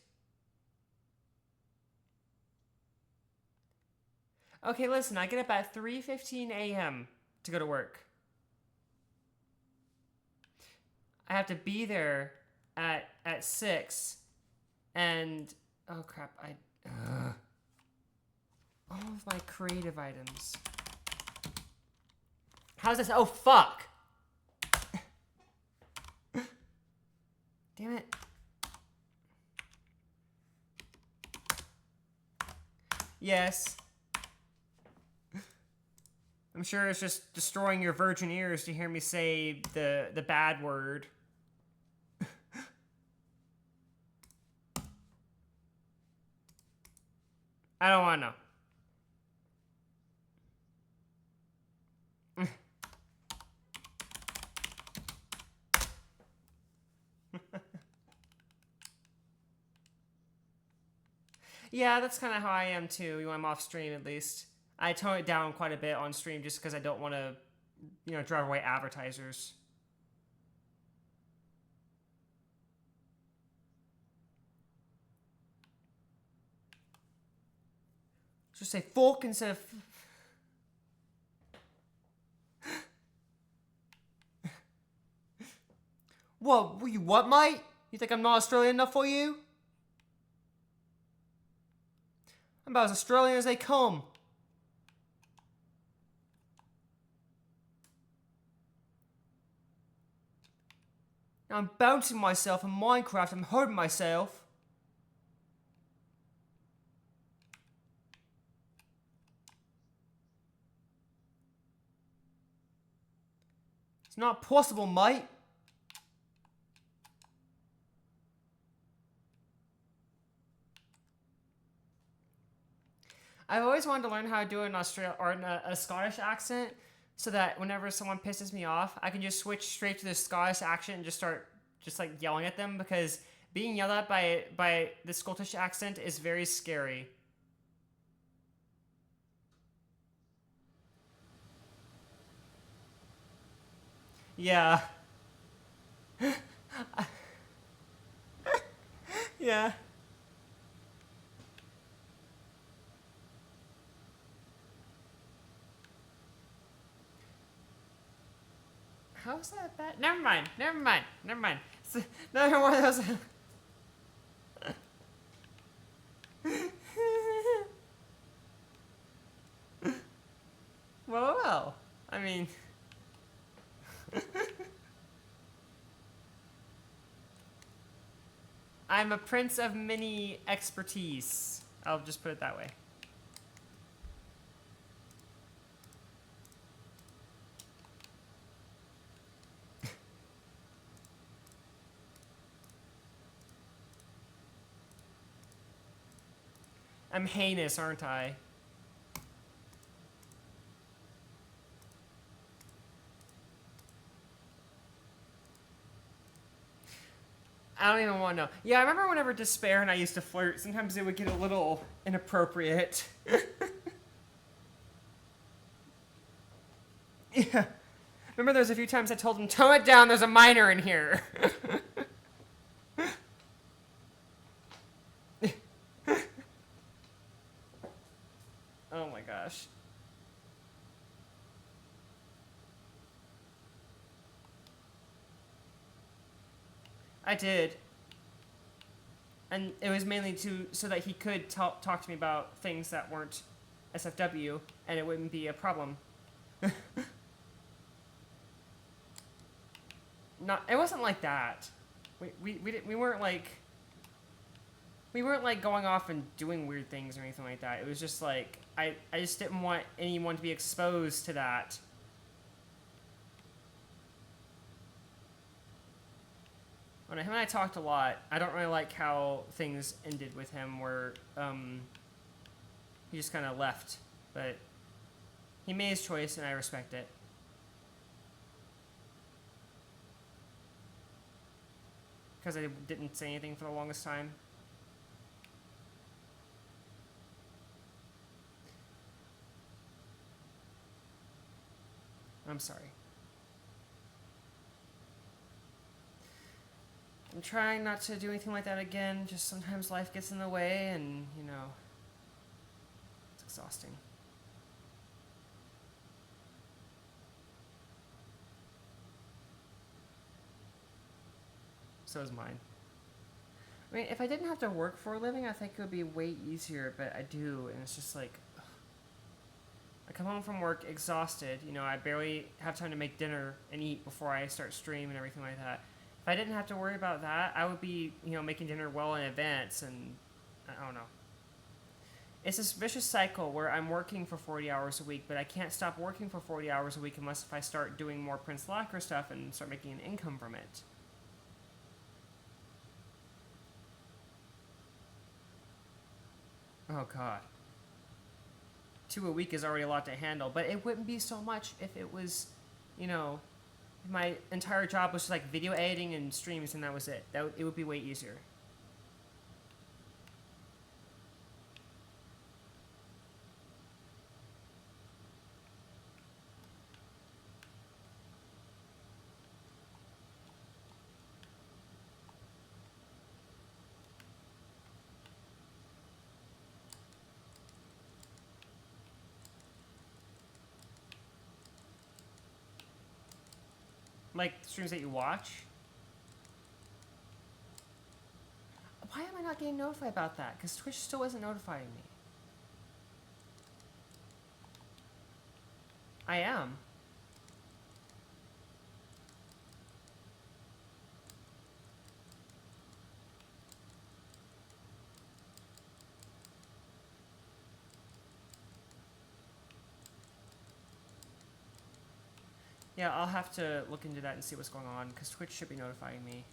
Okay, listen, I get up at 3:15 a.m. to go to work. I have to be there at 6 and oh crap, all of my creative items. How's this? Oh fuck. Damn it. Yes. I'm sure it's just destroying your virgin ears to hear me say the bad word. I don't want to know. Yeah, that's kind of how I am too. When I'm off stream, at least I tone it down quite a bit on stream just because I don't want to, drive away advertisers. Just say fork instead of. What, mate? You think I'm not Australian enough for you? I'm about as Australian as they come. I'm bouncing myself in Minecraft. I'm hurting myself. It's not possible, mate. I've always wanted to learn how to do an a Scottish accent, so that whenever someone pisses me off, I can just switch straight to the Scottish accent and just start like yelling at them, because being yelled at by the Scottish accent is very scary. Yeah. Yeah. How's that bad? Never mind. Never mind. Never mind. Another one of those. Well. I mean. I'm a prince of many expertise. I'll just put it that way. I'm heinous, aren't I? I don't even want to know. Yeah, I remember whenever Despair and I used to flirt, sometimes it would get a little inappropriate. Yeah. Remember there was a few times I told him, tone it down, there's a minor in here. Oh my gosh. I did. And it was mainly so that he could talk to me about things that weren't SFW, and it wouldn't be a problem. Not, it wasn't like that. We weren't like going off and doing weird things or anything like that. It was just like I just didn't want anyone to be exposed to that. When him and I talked a lot, I don't really like how things ended with him, where he just kind of left. But he made his choice, and I respect it. Because I didn't say anything for the longest time. I'm sorry. I'm trying not to do anything like that again. Just sometimes life gets in the way, and, it's exhausting. So is mine. I mean, if I didn't have to work for a living, I think it would be way easier, but I do, and it's just like, ugh. I come home from work exhausted. I barely have time to make dinner and eat before I start stream and everything like that. If I didn't have to worry about that, I would be, making dinner well in advance, and I don't know. It's this vicious cycle where I'm working for 40 hours a week, but I can't stop working for 40 hours a week unless if I start doing more Prince Lacquer stuff and start making an income from it. Oh, God. 2 a week is already a lot to handle, but it wouldn't be so much if it was, you know, if my entire job was just like video editing and streams and that was it. It would be way easier. Like streams that you watch. Why am I not getting notified about that? Because Twitch still isn't notifying me. I am. Yeah, I'll have to look into that and see what's going on, because Twitch should be notifying me.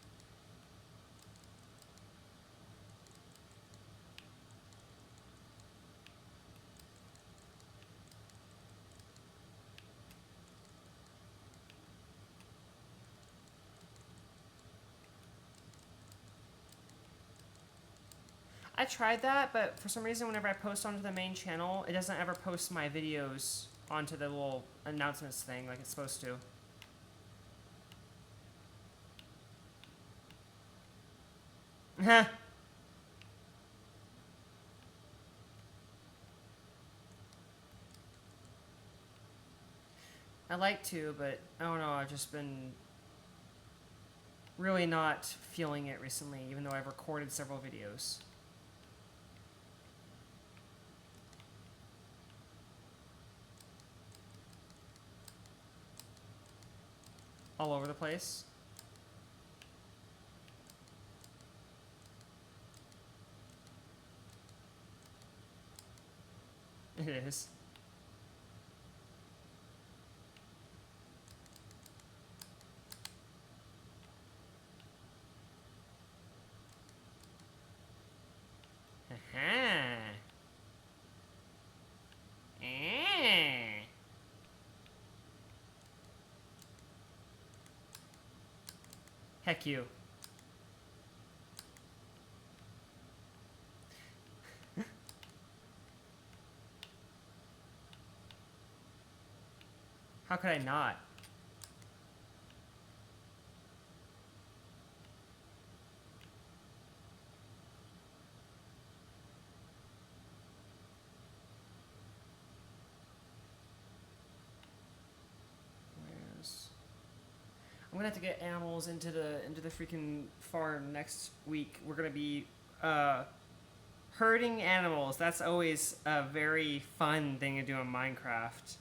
I tried that, but for some reason whenever I post onto the main channel, it doesn't ever post my videos onto the little announcements thing like it's supposed to. Huh. I like to, but I don't know, I've just been really not feeling it recently, even though I've recorded several videos. All over the place. It is. Aha. Heck you. How could I not? I'm gonna have to get animals into the freaking farm next week. We're gonna be herding animals. That's always a very fun thing to do in Minecraft.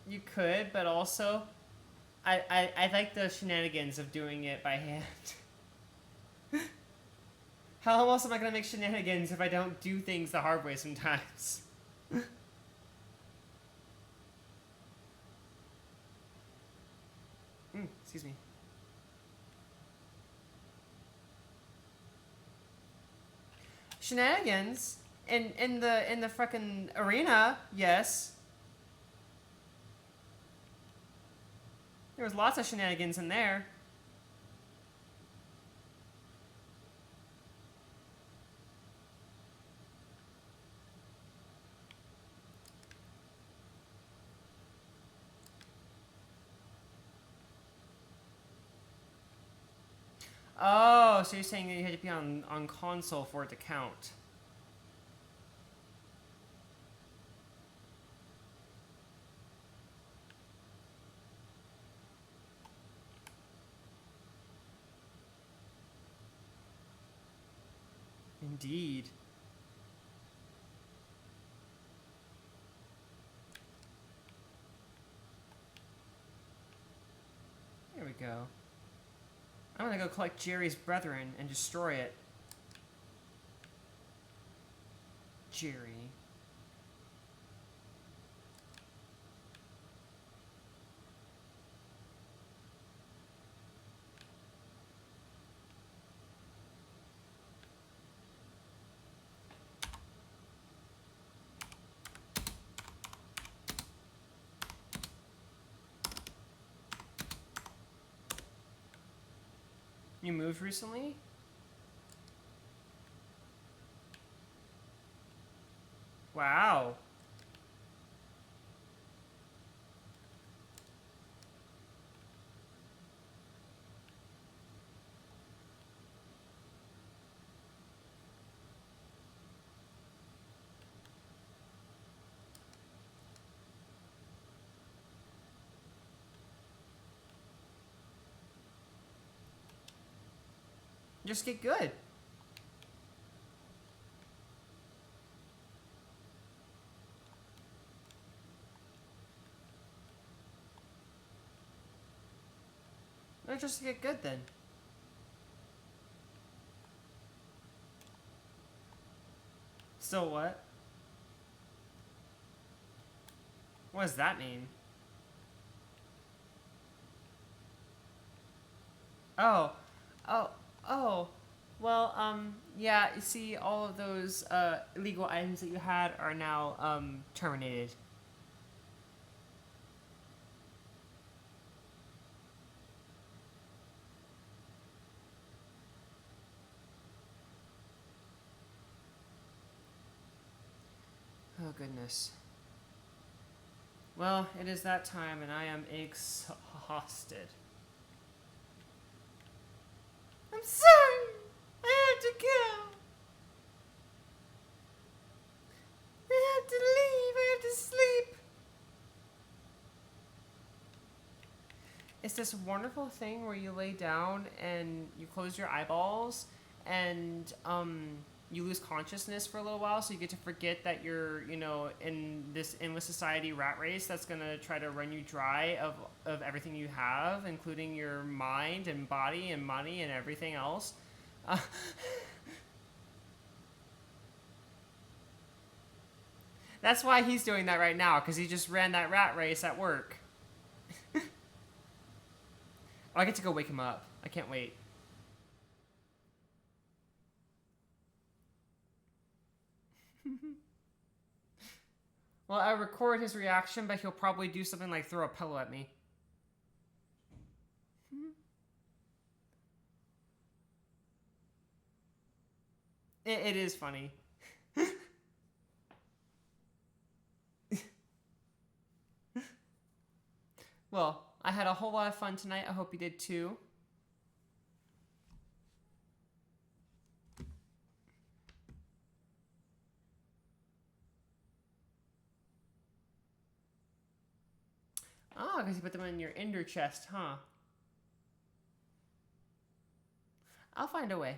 You could, but also, I like the shenanigans of doing it by hand. How else am I gonna make shenanigans if I don't do things the hard way sometimes? Excuse me. Shenanigans in the frickin' arena, yes. There was lots of shenanigans in there. Oh, so you're saying that you had to be on console for it to count. Indeed. There we go. I'm gonna go collect Jerry's brethren and destroy it. Jerry. You moved recently? Wow. Just get good. Or just get good then. Still what? What does that mean? Oh. Oh. Oh. Well, yeah, you see, all of those, illegal items that you had are now, terminated. Oh, goodness. Well, it is that time, and I am exhausted. I'm sorry! I have to go! I have to leave! I have to sleep! It's this wonderful thing where you lay down and you close your eyeballs and you lose consciousness for a little while, so you get to forget that you're, you know, in this endless society rat race that's gonna try to run you dry of everything you have, including your mind and body and money and everything else. Uh, that's why he's doing that right now, because he just ran that rat race at work. Oh, I get to go wake him up. I can't wait. Well, I record his reaction, but he'll probably do something like throw a pillow at me. It is funny. Well, I had a whole lot of fun tonight. I hope you did too. Oh, because you put them in your ender chest, huh? I'll find a way.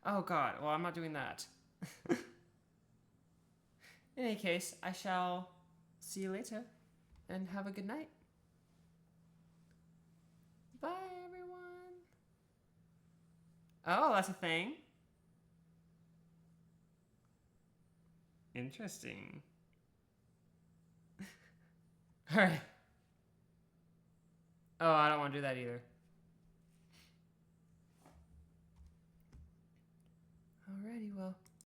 Oh god, well, I'm not doing that. In any case, I shall see you later and have a good night. Bye, everyone. Oh, that's a thing. Interesting. Alright. Oh, I don't want to do that either. Alrighty, well.